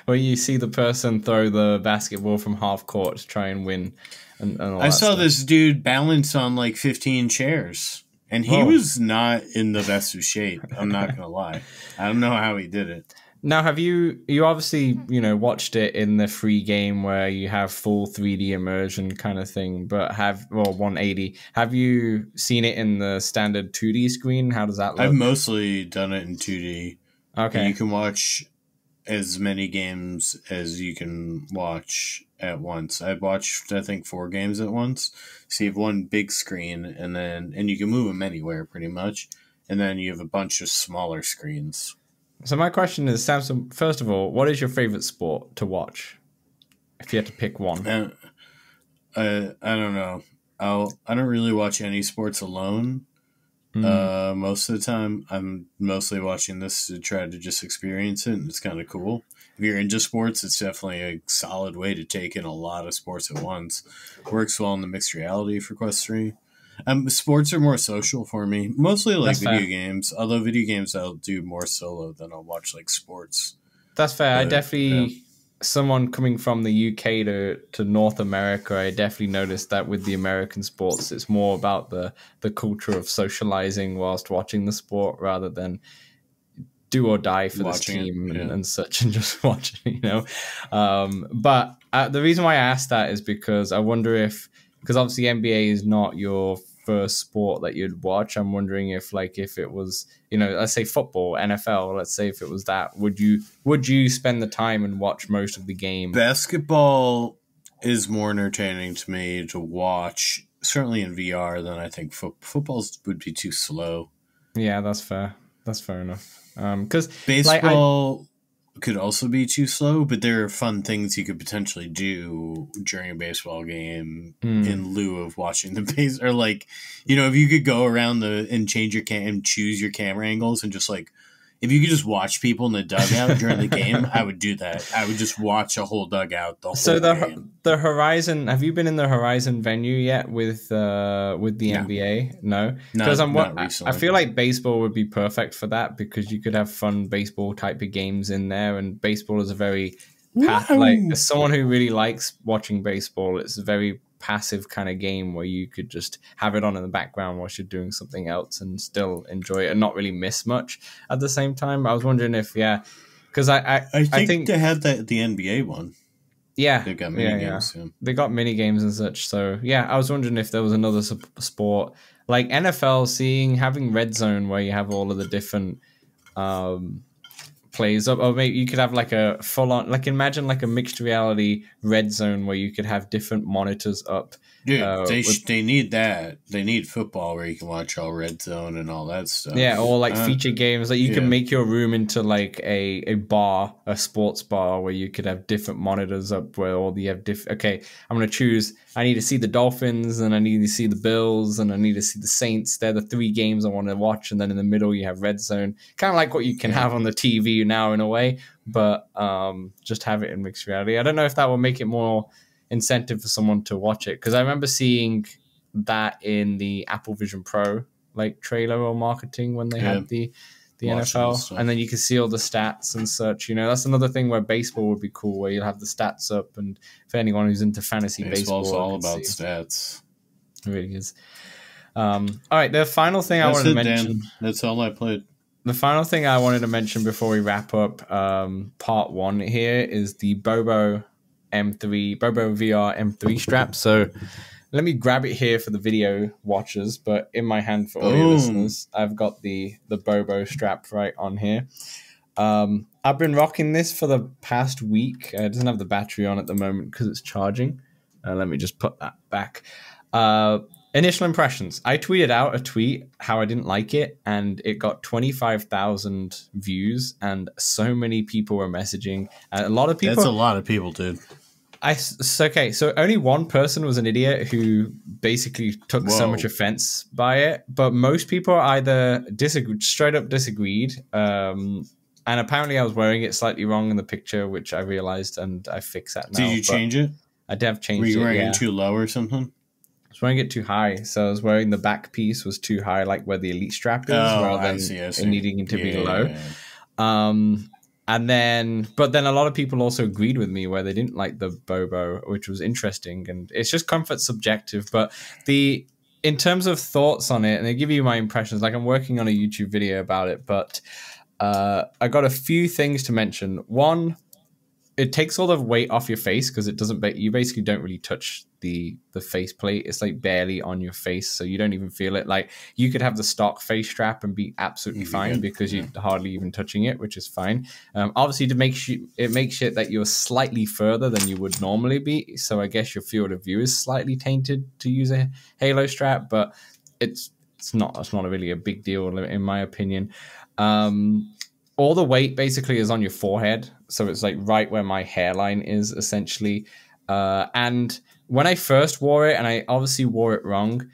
Where you see the person throw the basketball from half court to try and win. And all I saw this dude balance on like 15 chairs, and he was not in the best of shape. I'm not going to lie. I don't know how he did it. Now, have you obviously, watched it in the free game where you have full 3D immersion kind of thing, but 180. Have you seen it in the standard 2D screen? How does that look? I've mostly done it in 2D. Okay. And you can watch as many games as you can watch at once. I watched, I think, 4 games at once. So you have one big screen, and you can move them anywhere pretty much. And then you have a bunch of smaller screens. So my question is, Samson, first of all, what is your favorite sport to watch? If you had to pick one. I don't know. I don't really watch any sports alone. Most of the time, I'm mostly watching this to try to just experience it, and it's kind of cool. If you're into sports, it's definitely a solid way to take in a lot of sports at once. Works well in the mixed reality for Quest 3. Sports are more social for me, mostly like video games. Although video games I'll do more solo than I'll watch like sports. That's fair. I definitely, someone coming from the UK to North America, I definitely noticed that with the American sports, it's more about the culture of socializing whilst watching the sport rather than do or die for watching this team and such, and just watching, But the reason why I asked that is because I wonder because obviously NBA is not your first sport that you'd watch. I'm wondering if it was, let's say football, NFL, let's say if it was that, would you spend the time and watch most of the game? Basketball is more entertaining to me to watch, certainly in VR, than I think football would be too slow. Yeah, that's fair. That's fair enough. Because baseball could also be too slow, but there are fun things you could potentially do during a baseball game in lieu of watching the base. Or if you could go around and change your and choose your camera angles and just if you could just watch people in the dugout during the game, I would do that. I would just watch a whole dugout the whole game. The Horizon, have you been in the Horizon venue yet with the NBA? No? Because not recently. I feel like baseball would be perfect for that because you could have fun baseball type of games in there, and baseball is a very as someone who really likes watching baseball, it's a very passive kind of game where you could just have it on in the background whilst you're doing something else and still enjoy it and not really miss much at the same time. I was wondering if because I think they had the NBA one. Yeah, they've got mini games. Yeah. They got mini games and such. So yeah, I was wondering if there was another sport like NFL, having Red Zone where you have all of the different plays up, or maybe you could have a full on, imagine a mixed reality Red Zone where you could have different monitors up. Dude, they need that. They need football where you can watch all Red Zone and all that stuff. Yeah, or feature games that you can make your room into a bar, a sports bar where you could have different monitors up where all you have different. Okay, I'm gonna choose. I need to see the Dolphins, and I need to see the Bills, and I need to see the Saints. They're the 3 games I want to watch, and then in the middle you have Red Zone, kind of like what you can have on the TV now in a way, but just have it in mixed reality. I don't know if that will make it more incentive for someone to watch it, because I remember seeing that in the Apple Vision Pro trailer or marketing when they had the NFL, and then you can see all the stats and such. That's another thing where baseball would be cool, where you'll have the stats up, and for anyone who's into fantasy baseball, all about stats. It really is. All right, the final thing I wanted to mention. Dan. That's all I played. The final thing I wanted to mention before we wrap up part 1 here is the BoboVR M3 strap. So let me grab it here for the video watchers, but in my hand for audio listeners, I've got the Bobo strap right on here. I've been rocking this for the past week. It doesn't have the battery on at the moment because it's charging. Let me just put that back. Initial impressions. I tweeted out a tweet how I didn't like it, and it got 25,000 views, and so many people were messaging. A lot of people. That's a lot of people, dude. Okay, so only one person was an idiot who basically took so much offense by it, but most people either straight up disagreed. And apparently I was wearing it slightly wrong in the picture, which I realized, and I fixed that now. Did you change it? I did have changed it. Were you wearing it too low or something? I was wearing it too high, so I was wearing the back piece was too high, like where the elite strap is, rather than needing it to be low. And then, but then a lot of people also agreed with me where they didn't like the Bobo, which was interesting, and it's just comfort subjective. But in terms of thoughts on it, and they give you my impressions, like I'm working on a YouTube video about it, but I got a few things to mention. One, it takes all the weight off your face because it doesn't. You basically don't really touch the face plate. It's like barely on your face, so you don't even feel it. Like you could have the stock face strap and be absolutely fine because you're hardly even touching it, which is fine. Obviously, it makes it that you're slightly further than you would normally be. So I guess your field of view is slightly tainted to use a halo strap, but it's not really a big deal in my opinion. All the weight basically is on your forehead, so it's like right where my hairline is essentially. And when I first wore it, and I obviously wore it wrong,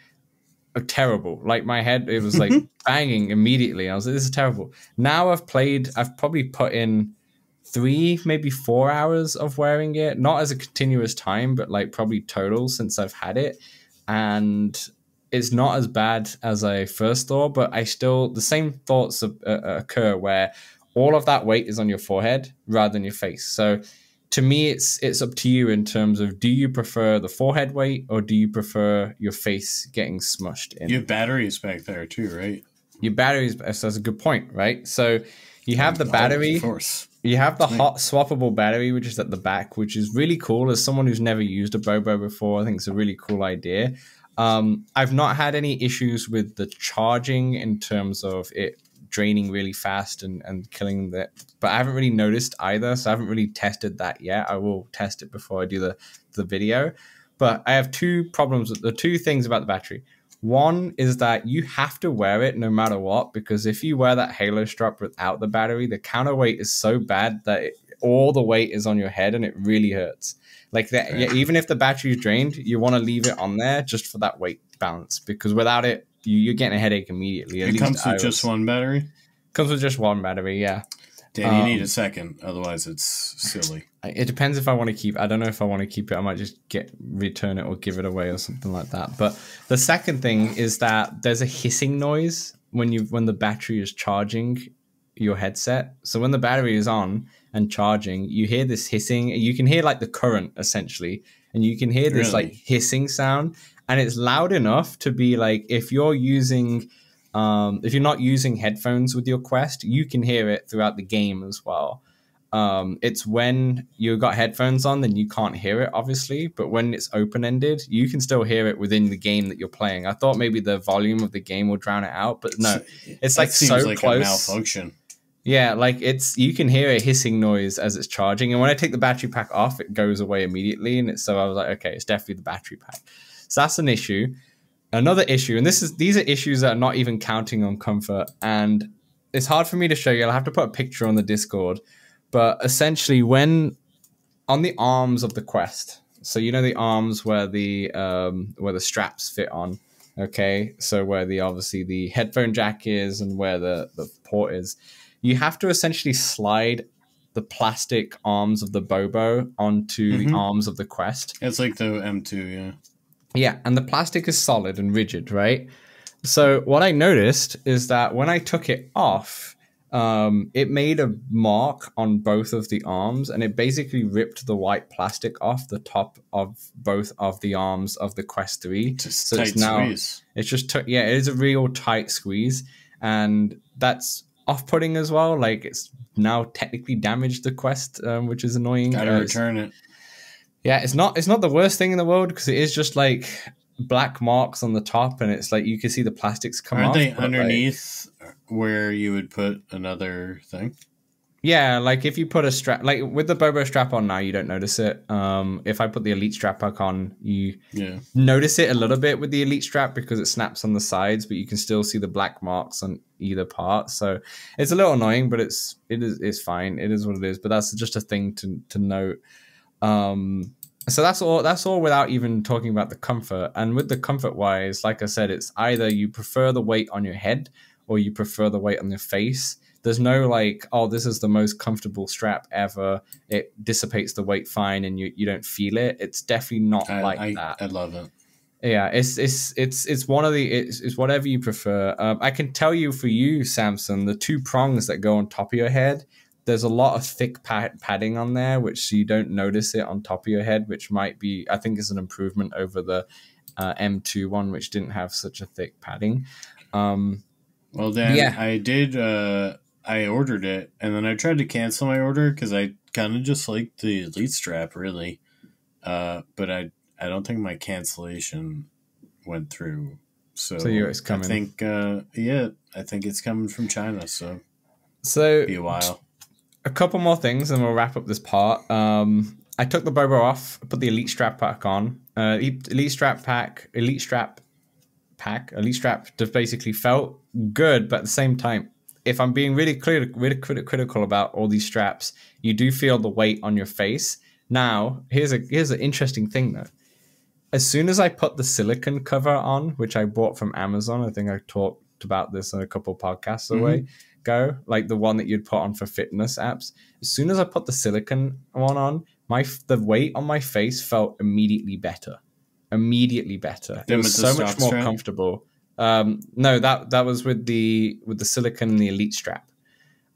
terrible. Like my head, it was like banging immediately. I was like, this is terrible. Now I've probably put in 3, maybe 4 hours of wearing it, not as a continuous time, but like probably total since I've had it. And it's not as bad as I first thought, but the same thoughts occur where all of that weight is on your forehead rather than your face. So to me, it's up to you in terms of, do you prefer the forehead weight or do you prefer your face getting smushed in? Your battery's back there too, right? Your battery's, that's a good point, right? So you have the battery. Of course. You have the hot swappable battery, which is at the back, which is really cool. As someone who's never used a Bobo before, I think it's a really cool idea. I've not had any issues with the charging in terms of it draining really fast and killing that, but I haven't really noticed either, so I haven't really tested that yet. I will test it before I do the video. But I have 2 problems with the 2 things about the battery. One is that you have to wear it no matter what, because if you wear that halo strap without the battery, the counterweight is so bad that all the weight is on your head and it really hurts. Like that, yeah, even if the battery is drained, you want to leave it on there just for that weight balance, because without it, you're getting a headache immediately. It comes with just one battery? Comes with just one battery, yeah. Dan, you need a second, otherwise it's silly. It depends if I want to keep. I don't know if I want to keep it. I might just return it or give it away or something like that. But the second thing is that there's a hissing noise when the battery is charging your headset. So when the battery is on and charging, you hear this hissing. You can hear like the current essentially, and you can hear this like hissing sound, and it's loud enough to be like if you're not using headphones with your Quest, you can hear it throughout the game as well. It's when you got headphones on, then you can't hear it, obviously. But when it's open-ended, you can still hear it within the game that you're playing. I thought maybe the volume of the game will drown it out, but no. It's like so like close. A malfunction. Yeah, like you can hear a hissing noise as it's charging. And when I take the battery pack off, it goes away immediately. And so I was like, okay, it's definitely the battery pack. So that's an issue. Another issue, and these are issues that are not even counting on comfort, and it's hard for me to show you. I'll have to put a picture on the Discord, but essentially when on the arms of the Quest, so you know the arms where the straps fit on, okay, so where obviously the headphone jack is and where the port is, you have to essentially slide the plastic arms of the Bobo onto the arms of the Quest. It's like the M2, yeah. Yeah, and the plastic is solid and rigid, right? So what I noticed is that when I took it off, it made a mark on both of the arms, and it basically ripped the white plastic off the top of both of the arms of the Quest 3. Just so tight squeeze. It's just it is a real tight squeeze, and that's off-putting as well. Like, it's now technically damaged the Quest, which is annoying. Gotta return it. Yeah, it's not the worst thing in the world, because it is just like black marks on the top, and it's like you can see the plastics come off. Aren't they underneath where you would put another thing? Yeah, like if you put a strap, like with the Bobo strap on now, you don't notice it. If I put the Elite strap back on, you notice it a little bit with the Elite strap because it snaps on the sides, but you can still see the black marks on either part. So it's a little annoying, but it's fine. It is what it is. But that's just a thing to note. So that's all without even talking about the comfort. And with the comfort wise, like I said, it's either you prefer the weight on your head or you prefer the weight on your face. There's no like, oh, this is the most comfortable strap ever. It dissipates the weight fine and you don't feel it. It's definitely not like that. I love it. Yeah, it's one of the it's whatever you prefer. I can tell you for you, Samson, the two prongs that go on top of your head, there's a lot of thick padding on there, which you don't notice it on top of your head, which might be, I think, is an improvement over the M2 one, which didn't have such a thick padding. Well, Dan, I did. I ordered it, and then I tried to cancel my order because I kind of just liked the Elite strap, really. But I don't think my cancellation went through. So it's coming. I think, I think it's coming from China. So be a while. A couple more things, and we'll wrap up this part. I took the Bobo off, put the Elite strap back on. Elite strap just basically felt good, but at the same time, if I'm being really critical about all these straps, you do feel the weight on your face. Now, here's an interesting thing though. As soon as I put the silicone cover on, which I bought from Amazon, I think I talked about this in a couple podcasts ago, like the one that you'd put on for fitness apps. As soon as I put the silicone one on, the weight on my face felt immediately better. It was so much more comfortable. No, that was with the silicone and the Elite strap.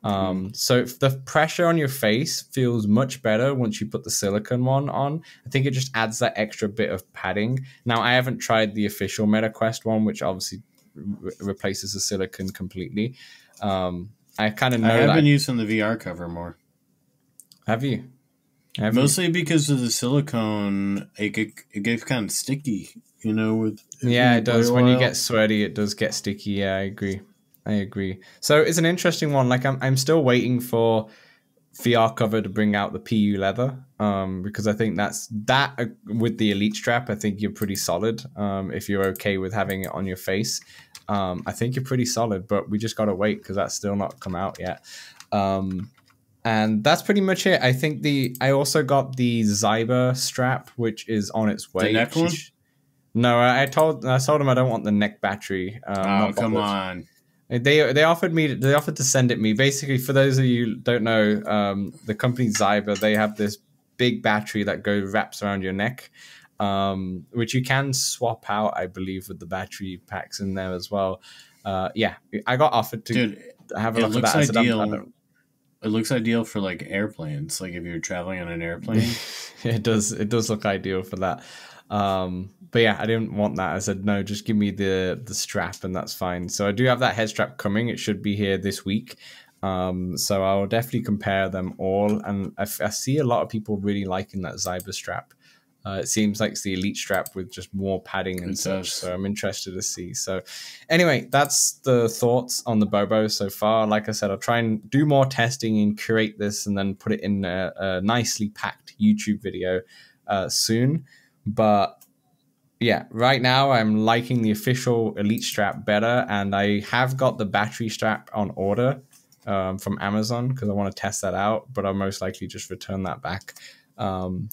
So the pressure on your face feels much better once you put the silicone one on. I think it just adds that extra bit of padding. Now, I haven't tried the official MetaQuest one, which obviously replaces the silicone completely. I kind of know. I have been using the VR cover more. Have you? Mostly because of the silicone, it gets kind of sticky, it does. When you get sweaty, it does get sticky. Yeah, I agree. So it's an interesting one. Like I'm still waiting for VR cover to bring out the PU leather, because I think that with the Elite strap, I think you're pretty solid. If you're okay with having it on your face, I think you're pretty solid. But we just gotta wait because that's still not come out yet. And that's pretty much it. I think I also got the Zyber strap, which is on its way. The neck one? No, I told him I don't want the neck battery. Oh, come on. They offered to send it me. Basically, for those of you who don't know, the company Zyber, they have this big battery that wraps around your neck, which you can swap out, I believe, with the battery packs in there as well. I got offered to have a look at that. Ideal. It looks ideal for like airplanes, like if you're traveling on an airplane. It does look ideal for that. But yeah, I didn't want that. I said, no, just give me the strap and that's fine. So I do have that head strap coming. It should be here this week. So I'll definitely compare them all. And I see a lot of people really liking that Zyber strap. It seems like it's the Elite strap with just more padding and such. So I'm interested to see. So anyway, that's the thoughts on the Bobo so far. Like I said, I'll try and do more testing and curate this and then put it in a nicely packed YouTube video soon. But yeah, right now I'm liking the official Elite strap better. And I have got the battery strap on order from Amazon because I want to test that out. But I'll most likely just return that back.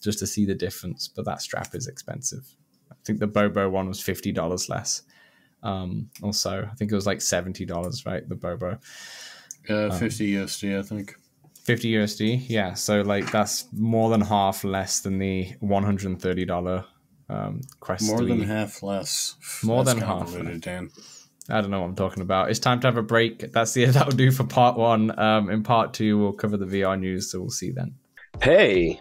Just to see the difference, but that strap is expensive. I think the Bobo one was $50 less. Also, I think it was like $70, right? The Bobo. 50 USD, I think. 50 USD, yeah. So like that's more than half less than the $130 Quest 3. More than half less. More than half. Dan. I don't know what I'm talking about. It's time to have a break. That'll do for part 1. In part 2, we'll cover the VR news, so we'll see then. Hey,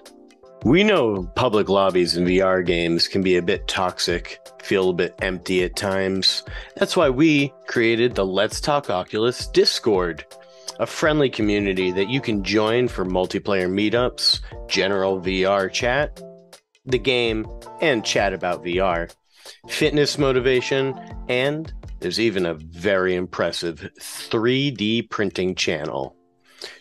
we know public lobbies in VR games can be a bit toxic, feel a bit empty at times. That's why we created the Let's Talk Oculus Discord, a friendly community that you can join for multiplayer meetups, general VR chat, the game, and chat about VR, fitness motivation, and there's even a very impressive 3D printing channel.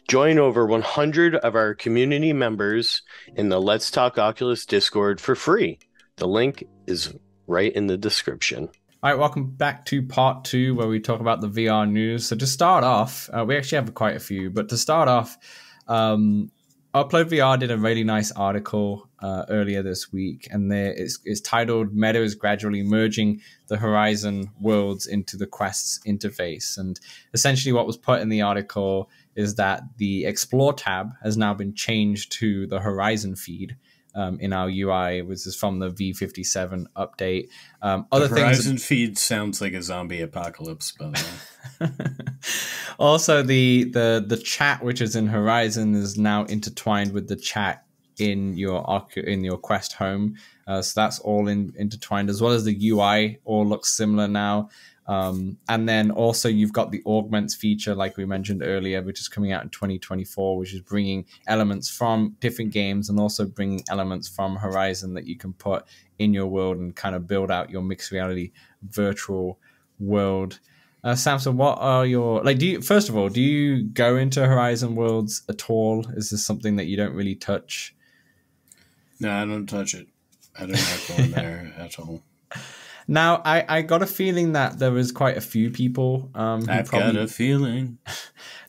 Join over 100 of our community members in the Let's Talk Oculus Discord for free. The link is right in the description. All right, welcome back to part 2 where we talk about the VR news. So to start off, we actually have quite a few, but to start off, Upload VR did a really nice article earlier this week, and it's titled "Meta is gradually merging the Horizon worlds into the Quest's interface." And essentially what was put in the article is that the Explore tab has now been changed to the Horizon feed in our UI, which is from the V57 update. Other the Horizon feed sounds like a zombie apocalypse, by the way. Also, the chat which is in Horizon is now intertwined with the chat in your Quest home. So that's all intertwined, as well as the UI all looks similar now. And then also you've got the augments feature, like we mentioned earlier, which is coming out in 2024, which is bringing elements from different games and also bringing elements from Horizon that you can put in your world and kind of build out your mixed reality virtual world. Samson, what are your, like, first of all, do you go into Horizon worlds at all? Is this something that you don't really touch? No, I don't touch it. I don't have go in there at all. Now, I got a feeling that there was quite a few people. I've got a feeling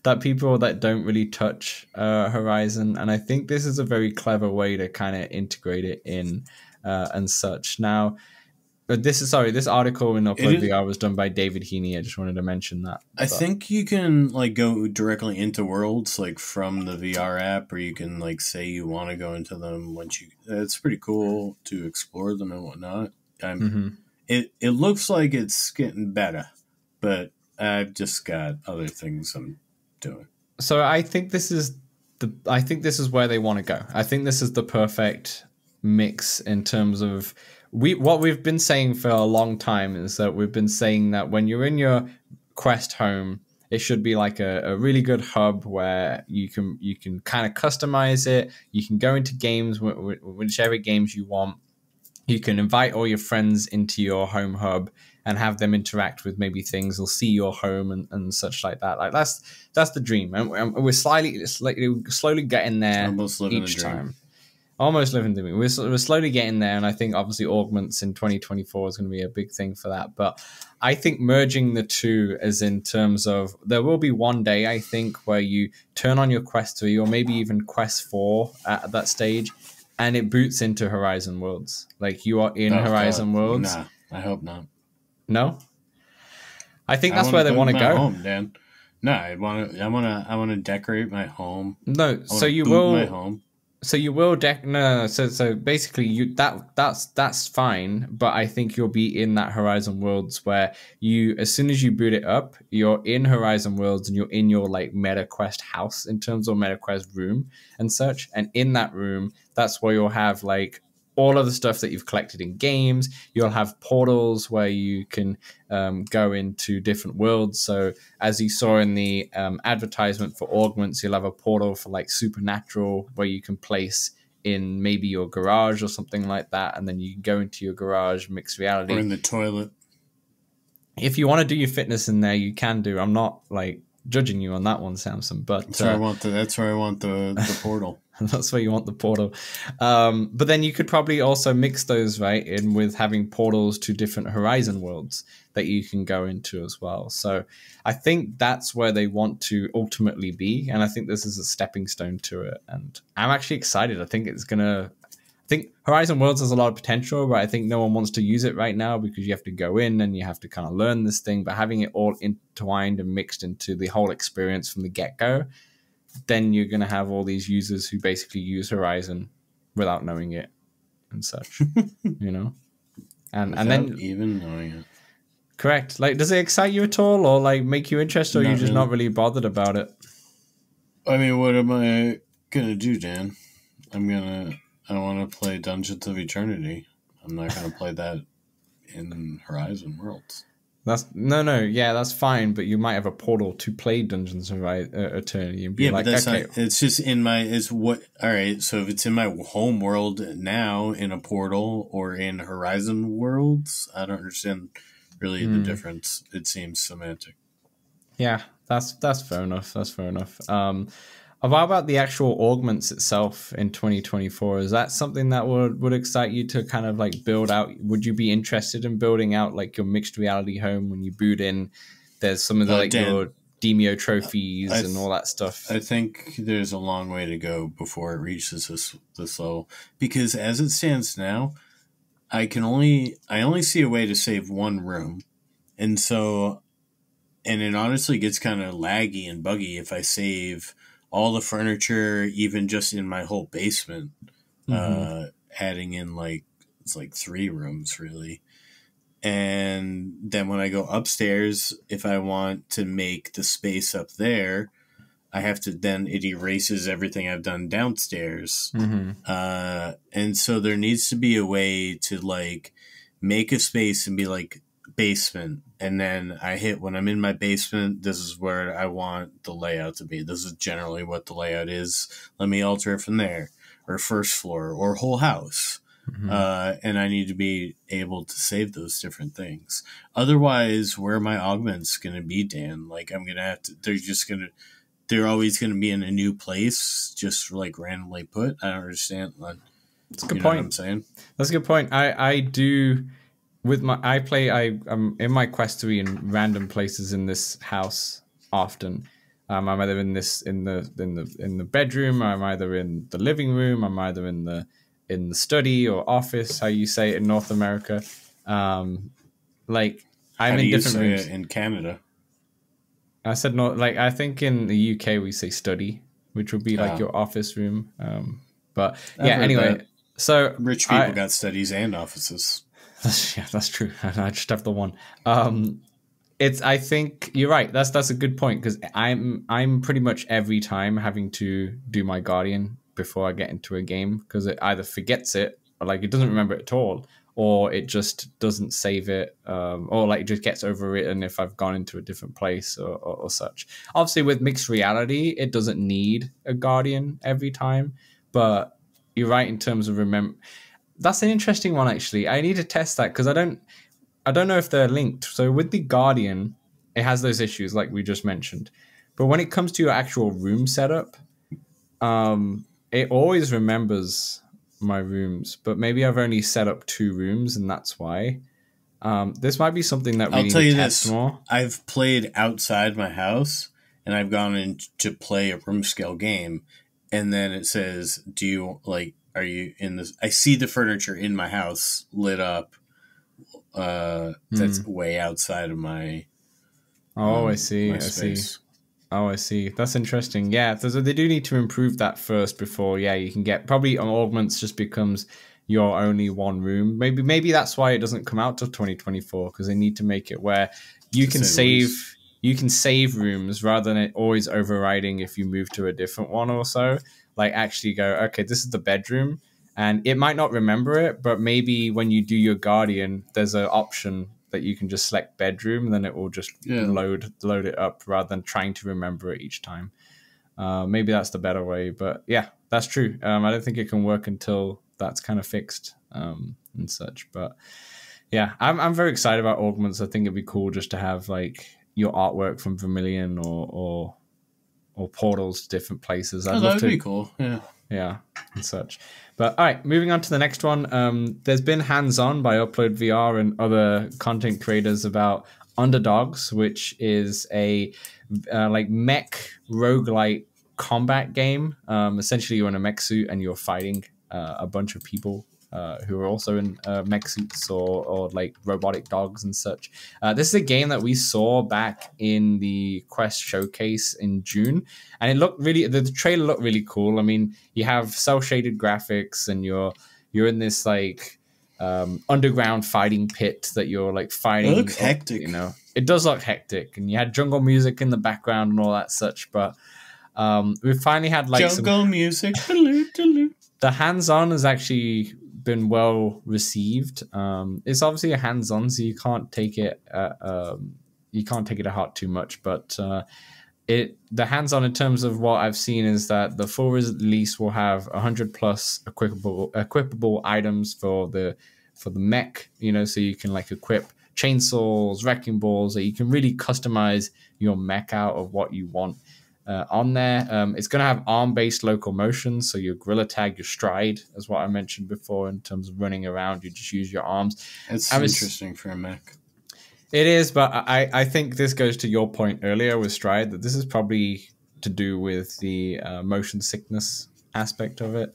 that people that don't really touch Horizon, and I think this is a very clever way to kind of integrate it in and such. Now, this article in Upload VR was done by David Heaney. I just wanted to mention that. I think you can like go directly into worlds like from the VR app, or you can like say you want to go into them once you. It's pretty cool to explore them and whatnot. It looks like it's getting better, but I've just got other things I'm doing. So I think this is where they want to go. I think this is the perfect mix in terms of what we've been saying for a long time is that we've been saying that when you're in your Quest home, it should be like a really good hub where you can kind of customize it. You can go into games, whichever games you want. You can invite all your friends into your home hub and have them interact with maybe things or see your home and such like that. Like that's the dream. And we're slowly getting there each time. Almost living the dream. We're slowly getting there, and I think obviously augments in 2024 is going to be a big thing for that. But I think merging the two is in terms of there will be one day, I think, where you turn on your Quest 3 or maybe even Quest 4 at that stage, and it boots into Horizon Worlds. Like you are in Horizon Worlds. Nah, I hope not. No? I think that's where they want to go. Home, Dan. No, I want to decorate my home. No, so you will my home. So you will So basically, that's fine. But I think you'll be in that Horizon Worlds where as soon as you boot it up, you're in Horizon Worlds and you're in your like Meta Quest house in terms of Meta Quest room and such. And in that room, that's where you'll have like all of the stuff that you've collected in games. You'll have portals where you can go into different worlds. So as you saw in the advertisement for augments, you'll have a portal for like Supernatural where you can place in maybe your garage or something like that. And then you can go into your garage, mixed reality. Or in the toilet. If you want to do your fitness in there, you can do. I'm not like judging you on that one, Samson, but that's where I want the portal. That's where you want the portal. But then you could probably also mix those right in with having portals to different Horizon worlds that you can go into as well. So I think that's where they want to ultimately be. And I think this is a stepping stone to it. And I'm actually excited. I think Horizon Worlds has a lot of potential, but I think no one wants to use it right now because you have to go in and you have to kind of learn this thing. But having it all intertwined and mixed into the whole experience from the get-go, then you're going to have all these users who basically use Horizon without knowing it and such, you know? And then even knowing it. Correct. Like, does it excite you at all, or like make you interested, or are you just not really bothered about it? I mean, what am I gonna do, Dan? I want to play Dungeons of Eternity. I'm not gonna play that in Horizon Worlds. Yeah, that's fine. But you might have a portal to play Dungeons of Eternity and be like, but that's okay, not, it's just all right. So if it's in my home world now in a portal or in Horizon Worlds, I don't understand really the difference. It seems semantic. Yeah, that's fair enough. That's fair enough. What about the actual augments itself in 2024? Is that something that would excite you to kind of like build out? Would you be interested in building out like your mixed reality home when you boot in? There's some of the your Demeo trophies and all that stuff. I think there's a long way to go before it reaches this level, because as it stands now, I only see a way to save one room, and it honestly gets kind of laggy and buggy if I save all the furniture, even just in my whole basement, adding in it's like 3 rooms really. And then when I go upstairs, if I want to make the space up there, I have to, then it erases everything I've done downstairs. And so there needs to be a way to like make a space and be like basement, and then when I'm in my basement, this is where I want the layout to be. This is generally what the layout is. Let me alter it from there, or first floor, or whole house. And I need to be able to save those different things. Otherwise, where are my augments going to be, Dan? Like, I'm going to have to, they're always going to be in a new place, just like randomly put. I don't understand. That's a good point. What I'm saying? That's a good point. I do. I'm in my Quest 3 in random places in this house often. I'm either in the bedroom, I'm either in the living room, I'm either in the study or office, how you say it in North America. Like I'm in different rooms. In Canada? I said no. Like I think in the UK we say study, which would be like your office room. But yeah, anyway. So rich people got studies and offices. Yeah, that's true. I just have the one. I think you're right. That's a good point, because I'm pretty much every time having to do my Guardian before I get into a game, because it either forgets it, or like it doesn't remember it at all, or it just doesn't save it, or like it just gets overwritten if I've gone into a different place or such. Obviously, with mixed reality, it doesn't need a Guardian every time, but you're right in terms of remember. That's an interesting one, actually. I need to test that, because I don't know if they're linked. So with the Guardian, it has those issues like we just mentioned. But when it comes to your actual room setup, it always remembers my rooms. But maybe I've only set up 2 rooms, and that's why. This might be something that we need to test more. I've played outside my house, and I've gone in to play a room scale game, and then it says, are you in this? I see the furniture in my house lit up. That's way outside of my. I see. Oh, I see. That's interesting. Yeah, they do need to improve that first before. Yeah, you can get probably augments just becomes your only one room. Maybe that's why it doesn't come out till 2024, because they need to make it where you can save. You can save rooms rather than it always overriding if you move to a different one or so. Like actually go, okay, this is the bedroom, and it might not remember it, but maybe when you do your Guardian, there's an option that you can just select bedroom, and then it will just load it up rather than trying to remember it each time. Maybe that's the better way, but yeah, that's true. I don't think it can work until that's kind of fixed and such. But yeah, I'm very excited about augments. I think it'd be cool just to have like your artwork from Vermilion or portals to different places. That'd be cool. Yeah, and such. But all right, moving on to the next one. There's been hands-on by Upload VR and other content creators about Underdogs, which is a like mech roguelite combat game. Essentially, you're in a mech suit and you're fighting a bunch of people who are also in mech suits or like robotic dogs and such. This is a game that we saw back in the Quest showcase in June, and it looked really. The trailer looked really cool. I mean, you have cel shaded graphics, and you're in this like underground fighting pit that you're like fighting. It looks hectic. You know, it does look hectic, and you had jungle music in the background and all that such. But we finally had like jungle music. The hands-on has actually been well received. It's obviously a hands-on, so you can't take it. You can't take it to heart too much, but the hands-on in terms of what I've seen is that the full release will have 100 plus equipable items for the mech, you know, so you can like equip chainsaws, wrecking balls, that you can really customize your mech out of what you want on there. It's going to have arm-based locomotion, so your gorilla tag, your stride, as what I mentioned before, in terms of running around, you just use your arms. It's interesting for a mech. It is, but I think this goes to your point earlier with stride, that this is probably to do with the motion sickness aspect of it.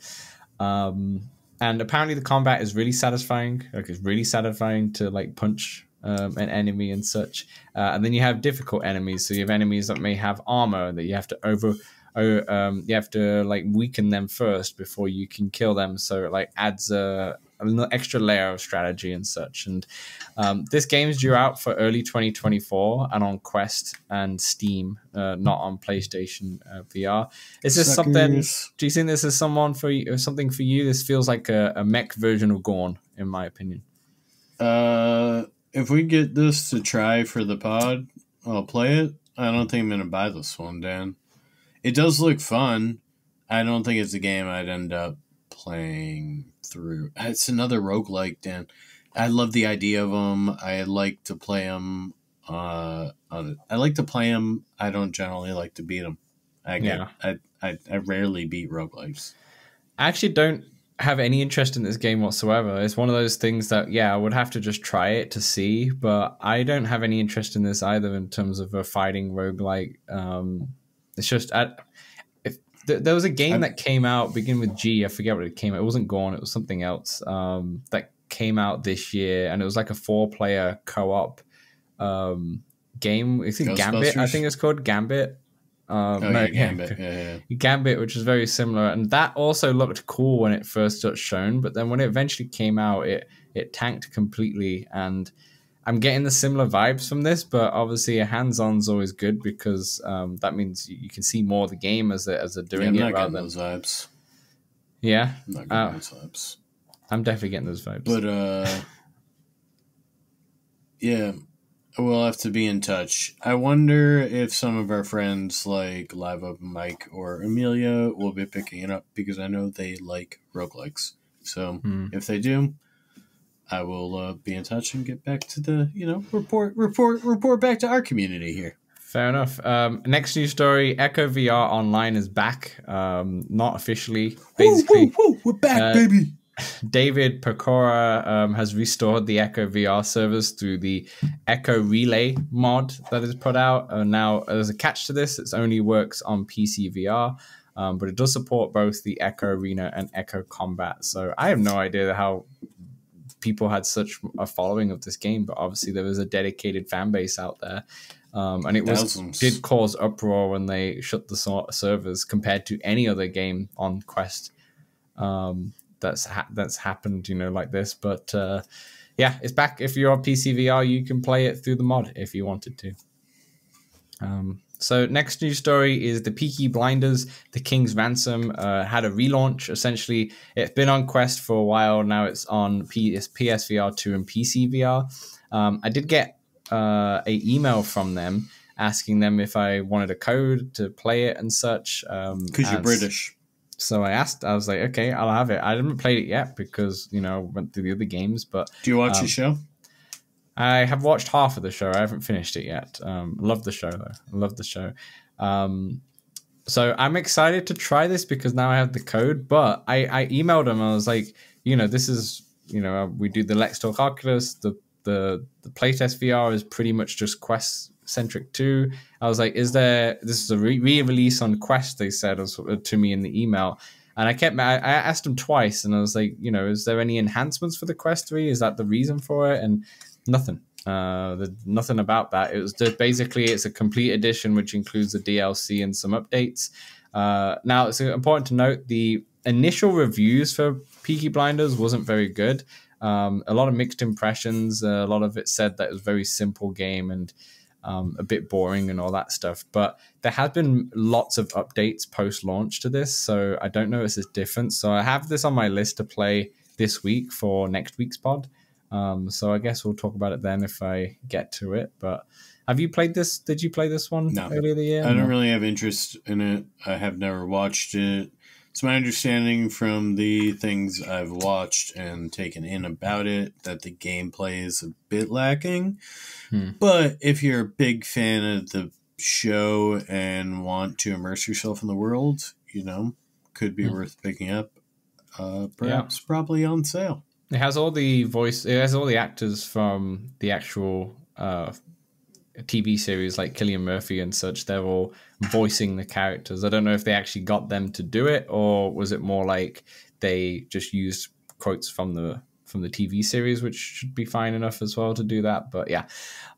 And apparently the combat is really satisfying. Like, it's really satisfying to like punch an enemy and such. And then you have difficult enemies. So you have enemies that may have armor that you have to you have to like weaken them first before you can kill them. So it like adds an extra layer of strategy and such. And this game is due out for early 2024 and on Quest and Steam, not on PlayStation VR. Is this something? Do you think this is something for you? This feels like a mech version of Gorn, in my opinion. If we get this to try for the pod, I'll play it. I don't think I'm gonna buy this one, Dan. It does look fun. I don't think it's a game I'd end up playing through. It's another roguelike, Dan. I love the idea of them. I like to play them. I like to play them. I don't generally like to beat them. I rarely beat roguelikes. I actually don't have any interest in this game whatsoever. It's one of those things that, I would have to just try it to see, but I don't have any interest in this either in terms of a fighting roguelike. It's just... there was a game that came out, begin with G. I forget what it came out. It wasn't Gorn. It was something else that came out this year, and it was like a 4-player co-op game. I think Gambit. I think it's called Gambit. Gambit. Yeah. Gambit, which is very similar, and that also looked cool when it first got shown. But then when it eventually came out, it tanked completely, and I'm getting the similar vibes from this, but obviously a hands-on's always good because that means you can see more of the game as they're doing it. I'm not getting those vibes. Yeah? I'm not getting those vibes. I'm definitely getting those vibes. But, yeah, we'll have to be in touch. I wonder if some of our friends like Live Up Mike or Amelia will be picking it up because I know they like roguelikes. So if they do, I will be in touch and get back to the, report back to our community here. Fair enough. Next news story, Echo VR Online is back. Not officially. Basically, we're back, baby. David Pecora has restored the Echo VR servers through the Echo Relay mod that is put out. Now, there's a catch to this. It only works on PC VR, but it does support both the Echo Arena and Echo Combat. So I have no idea how people had such a following of this game, but obviously there was a dedicated fan base out there. And it did cause uproar when they shut the servers compared to any other game on Quest that's happened, like this. But it's back. If you're on PC VR, you can play it through the mod if you wanted to. So next news story is the Peaky Blinders, The King's Ransom, had a relaunch. Essentially, it's been on Quest for a while. Now it's on PSVR 2 and PC VR. I did get a email from them asking them if I wanted a code to play it and such. Because you're British. So I was like, okay, I'll have it. I haven't played it yet because, I went through the other games. But do you watch the show? I have watched half of the show. I haven't finished it yet. Love the show, though. I love the show. So I'm excited to try this because now I have the code. But I emailed them. I was like, this is, we do the Let's Talk Oculus. The playtest VR is pretty much just Quest-centric too. I was like, this is a re-release on Quest, they said to me in the email. And I asked them twice, and I was like, is there any enhancements for the Quest 3? Is that the reason for it? And nothing. Nothing about that. It was just basically it's a complete edition which includes the DLC and some updates. Now it's important to note the initial reviews for Peaky Blinders wasn't very good. A lot of mixed impressions. A lot of it said that it was a very simple game and a bit boring and all that stuff. But there have been lots of updates post-launch to this, so I don't know if it's different. So I have this on my list to play this week for next week's pod. So I guess we'll talk about it then if I get to it. But have you played this? Did you play this one earlier the year? I don't really have interest in it. I have never watched it. It's my understanding from the things I've watched and taken in about it that the gameplay is a bit lacking. But if you're a big fan of the show and want to immerse yourself in the world, you know, could be worth picking up. Perhaps probably on sale. It has all the actors from the actual TV series like Cillian Murphy and such. They're all voicing the characters. I don't know if they actually got them to do it, or was it more like they just used quotes from the TV series, which should be fine enough as well to do that. But yeah,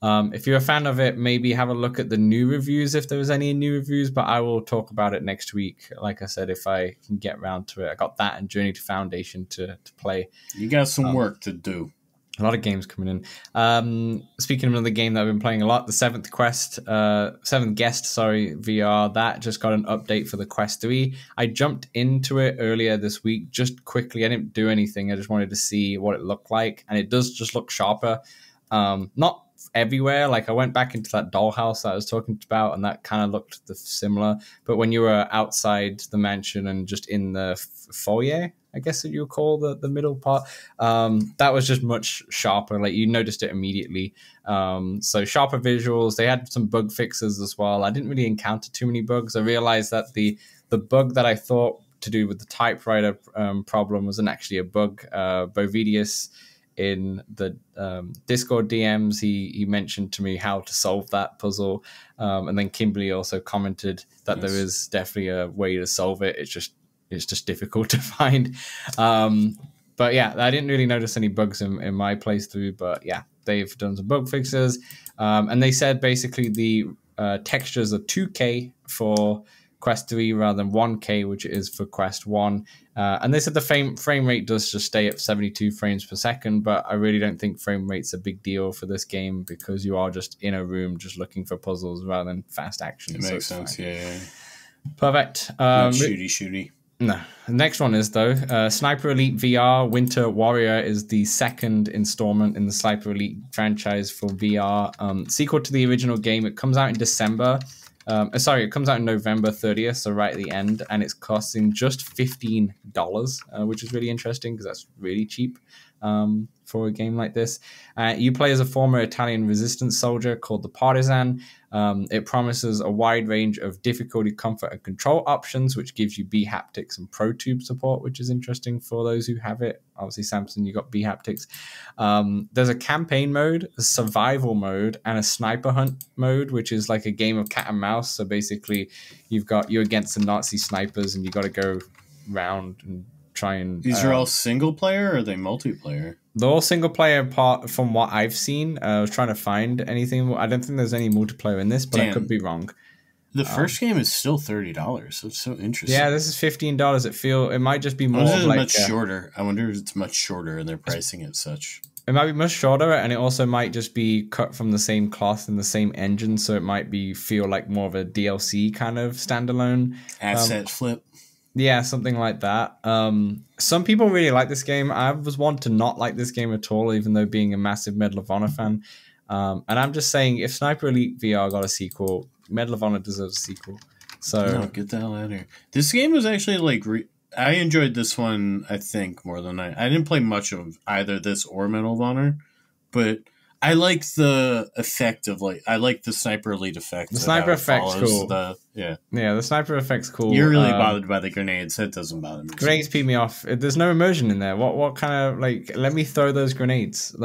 if you're a fan of it, maybe have a look at the new reviews if there was any new reviews, but I will talk about it next week. Like I said, if I can get around to it. I got that and Journey to Foundation to play. You got some work to do. A lot of games coming in. Speaking of another game that I've been playing a lot, the Seventh Guest, VR, that just got an update for the Quest 3. I jumped into it earlier this week, just quickly. I didn't do anything. I just wanted to see what it looked like, and it does just look sharper. Not everywhere. Like I went back into that dollhouse that I was talking about, and that kind of looked similar. But when you were outside the mansion and just in the foyer, I guess that you would call the middle part, that was just much sharper. Like you noticed it immediately. So sharper visuals. They had some bug fixes as well. I didn't really encounter too many bugs. I realized that the bug that I thought to do with the typewriter problem wasn't actually a bug. Bovidius in the Discord DMs, he mentioned to me how to solve that puzzle. And then Kimberly also commented that there is definitely a way to solve it. It's just difficult to find. But yeah, I didn't really notice any bugs in my playthrough, but yeah, they've done some bug fixes. And they said basically the textures are 2K for Quest 3 rather than 1K, which it is for Quest 1. And they said the frame rate does just stay at 72 frames per second, but I really don't think frame rate's a big deal for this game because you are just in a room just looking for puzzles rather than fast action. It makes sense, yeah. Perfect. Not shooty. No. The next one is, though, Sniper Elite VR Winter Warrior is the second installment in the Sniper Elite franchise for VR. Sequel to the original game. It comes out in December. It comes out in November 30th, so right at the end, and it's costing just $15, which is really interesting because that's really cheap for a game like this. You play as a former Italian resistance soldier called the Partisan. It promises a wide range of difficulty, comfort, and control options, which gives you B haptics and Pro Tube support, which is interesting for those who have it. Obviously, Samson, you got B haptics. There's a campaign mode, a survival mode, and a sniper hunt mode, which is like a game of cat and mouse. So basically, you're against the Nazi snipers, and you got to go round and try and. These are all single player, or are they multiplayer? They're all single player apart from what I've seen. I was trying to find anything. I don't think there's any multiplayer in this, but I could be wrong. The first game is still $30. So it's so interesting. Yeah, this is $15. It might just be more. Much shorter. I wonder if it's much shorter and they're pricing it such. It might be much shorter, and it also might just be cut from the same cloth and the same engine, so it might feel like more of a DLC kind of standalone asset flip. Yeah, something like that. Some people really like this game. I was one to not like this game at all, even though being a massive Medal of Honor fan. And I'm just saying, if Sniper Elite VR got a sequel, Medal of Honor deserves a sequel. So no, get the hell out of here. This game was actually like I enjoyed this one. I think more than I didn't play much of either this or Medal of Honor, but I like the effect of I like the Sniper Elite effect. The sniper effect's cool. Yeah, the sniper effect's cool. You're really bothered by the grenades. That doesn't bother me. Grenades peed me off. There's no immersion in there. What kind of let me throw those grenades.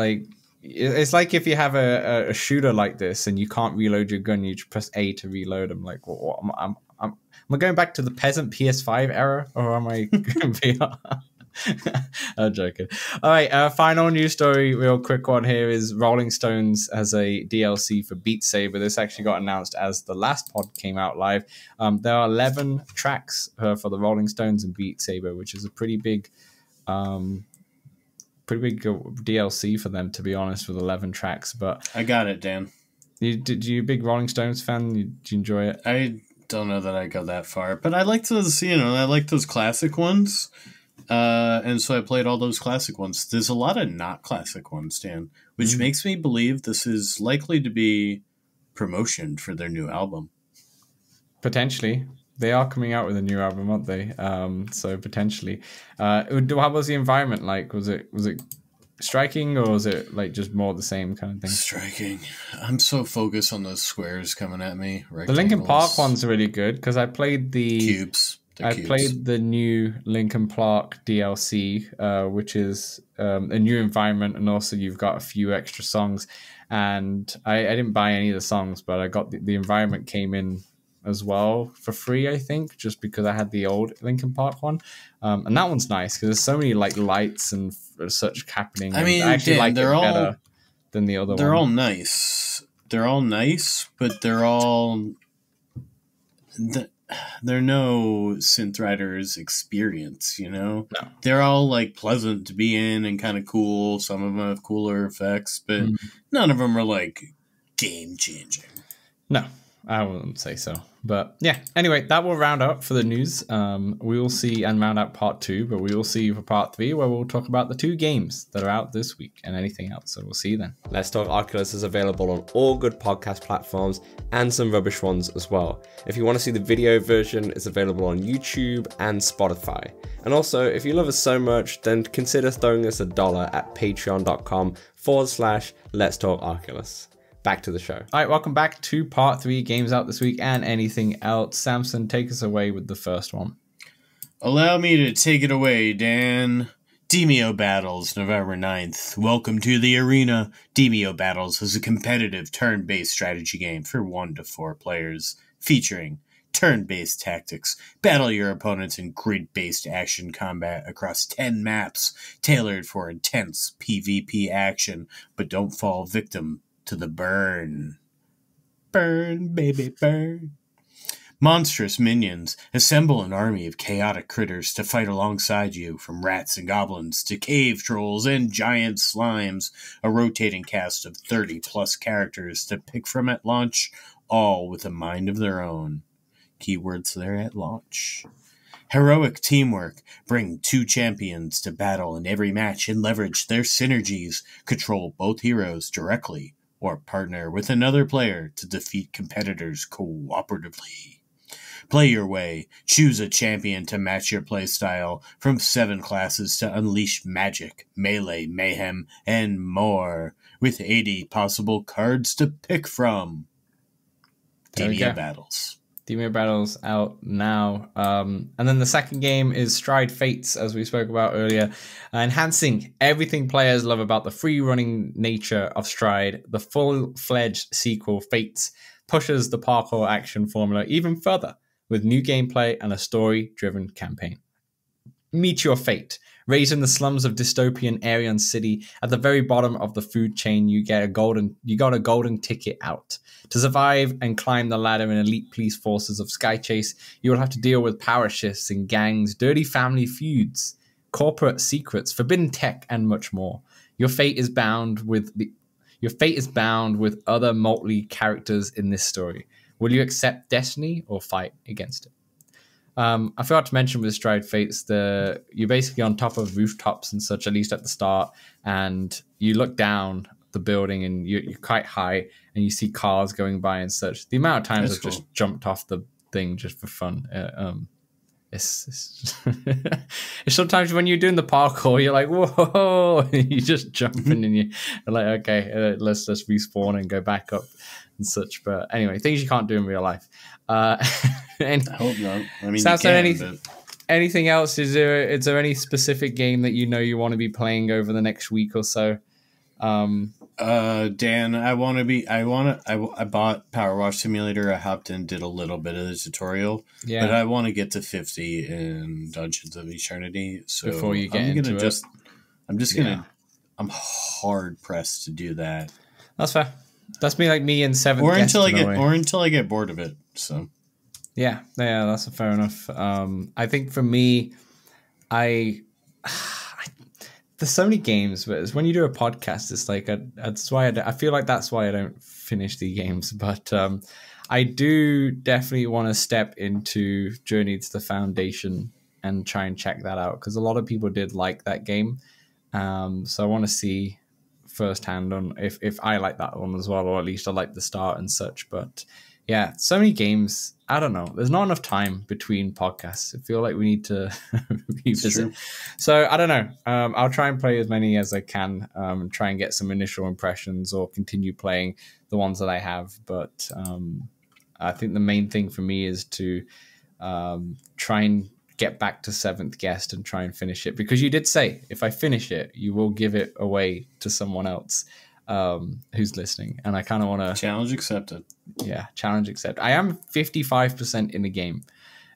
It's like if you have a shooter like this and you can't reload your gun, you just press A to reload them. Like, am I going back to the peasant PS5 era, or am I VR? I'm joking. All right, final news story, real quick one here is Rolling Stones has a DLC for Beat Saber. This actually got announced as the last pod came out live. There are 11 tracks for the Rolling Stones and Beat Saber, which is a pretty big pretty big DLC for them, to be honest, with 11 tracks. But I got it, Dan. You a big Rolling Stones fan? Did you enjoy it? I don't know that I go that far, but I like those. I like those classic ones. And so I played all those classic ones. There's a lot of not classic ones, Dan, which makes me believe this is likely to be promotion for their new album. Potentially. They are coming out with a new album, aren't they? So potentially. How was the environment like? Was it striking, or was it like just more the same kind of thing? Striking. I'm so focused on those squares coming at me. The Linkin Park one's really good because I played the cubes. Played the new Linkin Park DLC, which is a new environment, and also you've got a few extra songs. And I didn't buy any of the songs, but I got the environment came in as well for free, I think, just because I had the old Linkin Park one. And that one's nice because there's so many like lights and such happening. I mean, I actually like it all better than the other one. They're all nice. They're all nice, but they're all... They're no synth writer's experience, No. They're all like pleasant to be in and kind of cool. Some of them have cooler effects, but none of them are like game changing. No, I wouldn't say so. But yeah, anyway, that will round up for the news. We will see and round out part 2, but we will see you for part 3, where we'll talk about the 2 games that are out this week and anything else. So we'll see you then. Let's Talk Oculus is available on all good podcast platforms and some rubbish ones as well. If you want to see the video version, it's available on YouTube and Spotify. And also, if you love us so much, then consider throwing us $1 at patreon.com/Let's Talk Oculus. Back to the show. All right, welcome back to part 3, games out this week and anything else. Samson, take us away with the first one. Allow me to take it away, Dan. Demeo Battles, November 9th. Welcome to the arena. Demeo Battles is a competitive turn-based strategy game for 1 to 4 players, featuring turn-based tactics. Battle your opponents in grid-based action combat across 10 maps, tailored for intense PvP action, but don't fall victim to the burn. Burn, baby, burn. Monstrous minions. Assemble an army of chaotic critters to fight alongside you, from rats and goblins to cave trolls and giant slimes. A rotating cast of 30-plus characters to pick from at launch, all with a mind of their own. Keywords there at launch. Heroic teamwork. Bring 2 champions to battle in every match and leverage their synergies. Control both heroes directly, or partner with another player to defeat competitors cooperatively. Play your way. Choose a champion to match your playstyle from 7 classes to unleash magic, melee, mayhem, and more, with 80 possible cards to pick from. Demeo Battles. Demeo Battles out now. And then the second game is Stride Fates, as we spoke about earlier, enhancing everything players love about the free-running nature of Stride. The full-fledged sequel, Fates, pushes the parkour action formula even further with new gameplay and a story-driven campaign. Meet your fate. Raised in the slums of dystopian Arion City, at the very bottom of the food chain, you got a golden ticket out. To survive and climb the ladder in elite police forces of Skychase, you will have to deal with power shifts in gangs, dirty family feuds, corporate secrets, forbidden tech, and much more. Your fate is bound with other motley characters in this story. Will you accept destiny or fight against it? I forgot to mention with Stride Fates, you're basically on top of rooftops and such, at least at the start, and you look down the building and you're quite high and you see cars going by and such. The amount of times I've just jumped off the thing just for fun. It's sometimes when you're doing the parkour, you're like, whoa, you just jumping and you're like, okay, let's just respawn and go back up and such. But anyway, things you can't do in real life. I hope not. I mean, anything else? Is there any specific game that you want to be playing over the next week or so? Dan, I bought Power Wash Simulator. I hopped in, did a little bit of the tutorial, but I want to get to 50 in Dungeons of Eternity. So before you get into it, I'm hard pressed to do that. That's fair. That's me in 7th. Or until I get bored of it. So yeah, that's fair enough. I think for me, there's so many games, but it's when you do a podcast, it's like that's why I feel like that's why I don't finish the games. But I do definitely want to step into Journey to the Foundation and try and check that out, because a lot of people did like that game. So I want to see firsthand on if I like that one as well, or at least I like the start and such. But yeah, so many games. I don't know. There's not enough time between podcasts. I feel like we need to revisit. So I don't know. I'll try and play as many as I can, and try and get some initial impressions or continue playing the ones that I have. But I think the main thing for me is to try and get back to Seventh Guest and try and finish it, because you did say if I finish it, you will give it away to someone else who's listening, and I kind of want to challenge accepted. Yeah, challenge accepted. I am 55% in the game.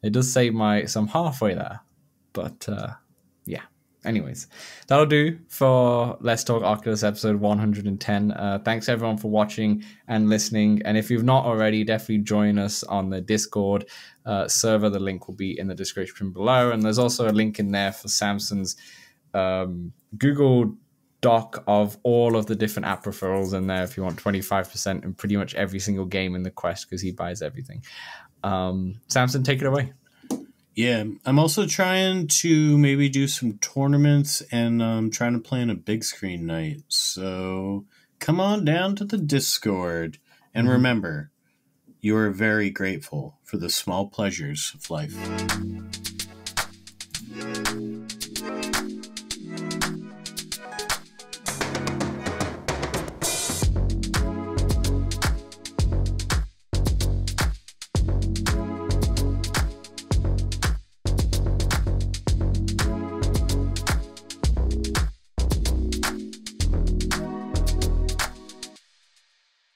It does say I'm halfway there, but yeah. Anyways, that'll do for Let's Talk Oculus episode 110. Thanks everyone for watching and listening. And if you've not already, definitely join us on the Discord server. The link will be in the description below. And there's also a link in there for Samson's Google Doc of all of the different app referrals in there if you want 25% in pretty much every single game in the Quest, because he buys everything. Samson, take it away. Yeah, I'm also trying to maybe do some tournaments, and trying to plan a big screen night. So come on down to the Discord. And remember, you are very grateful for the small pleasures of life.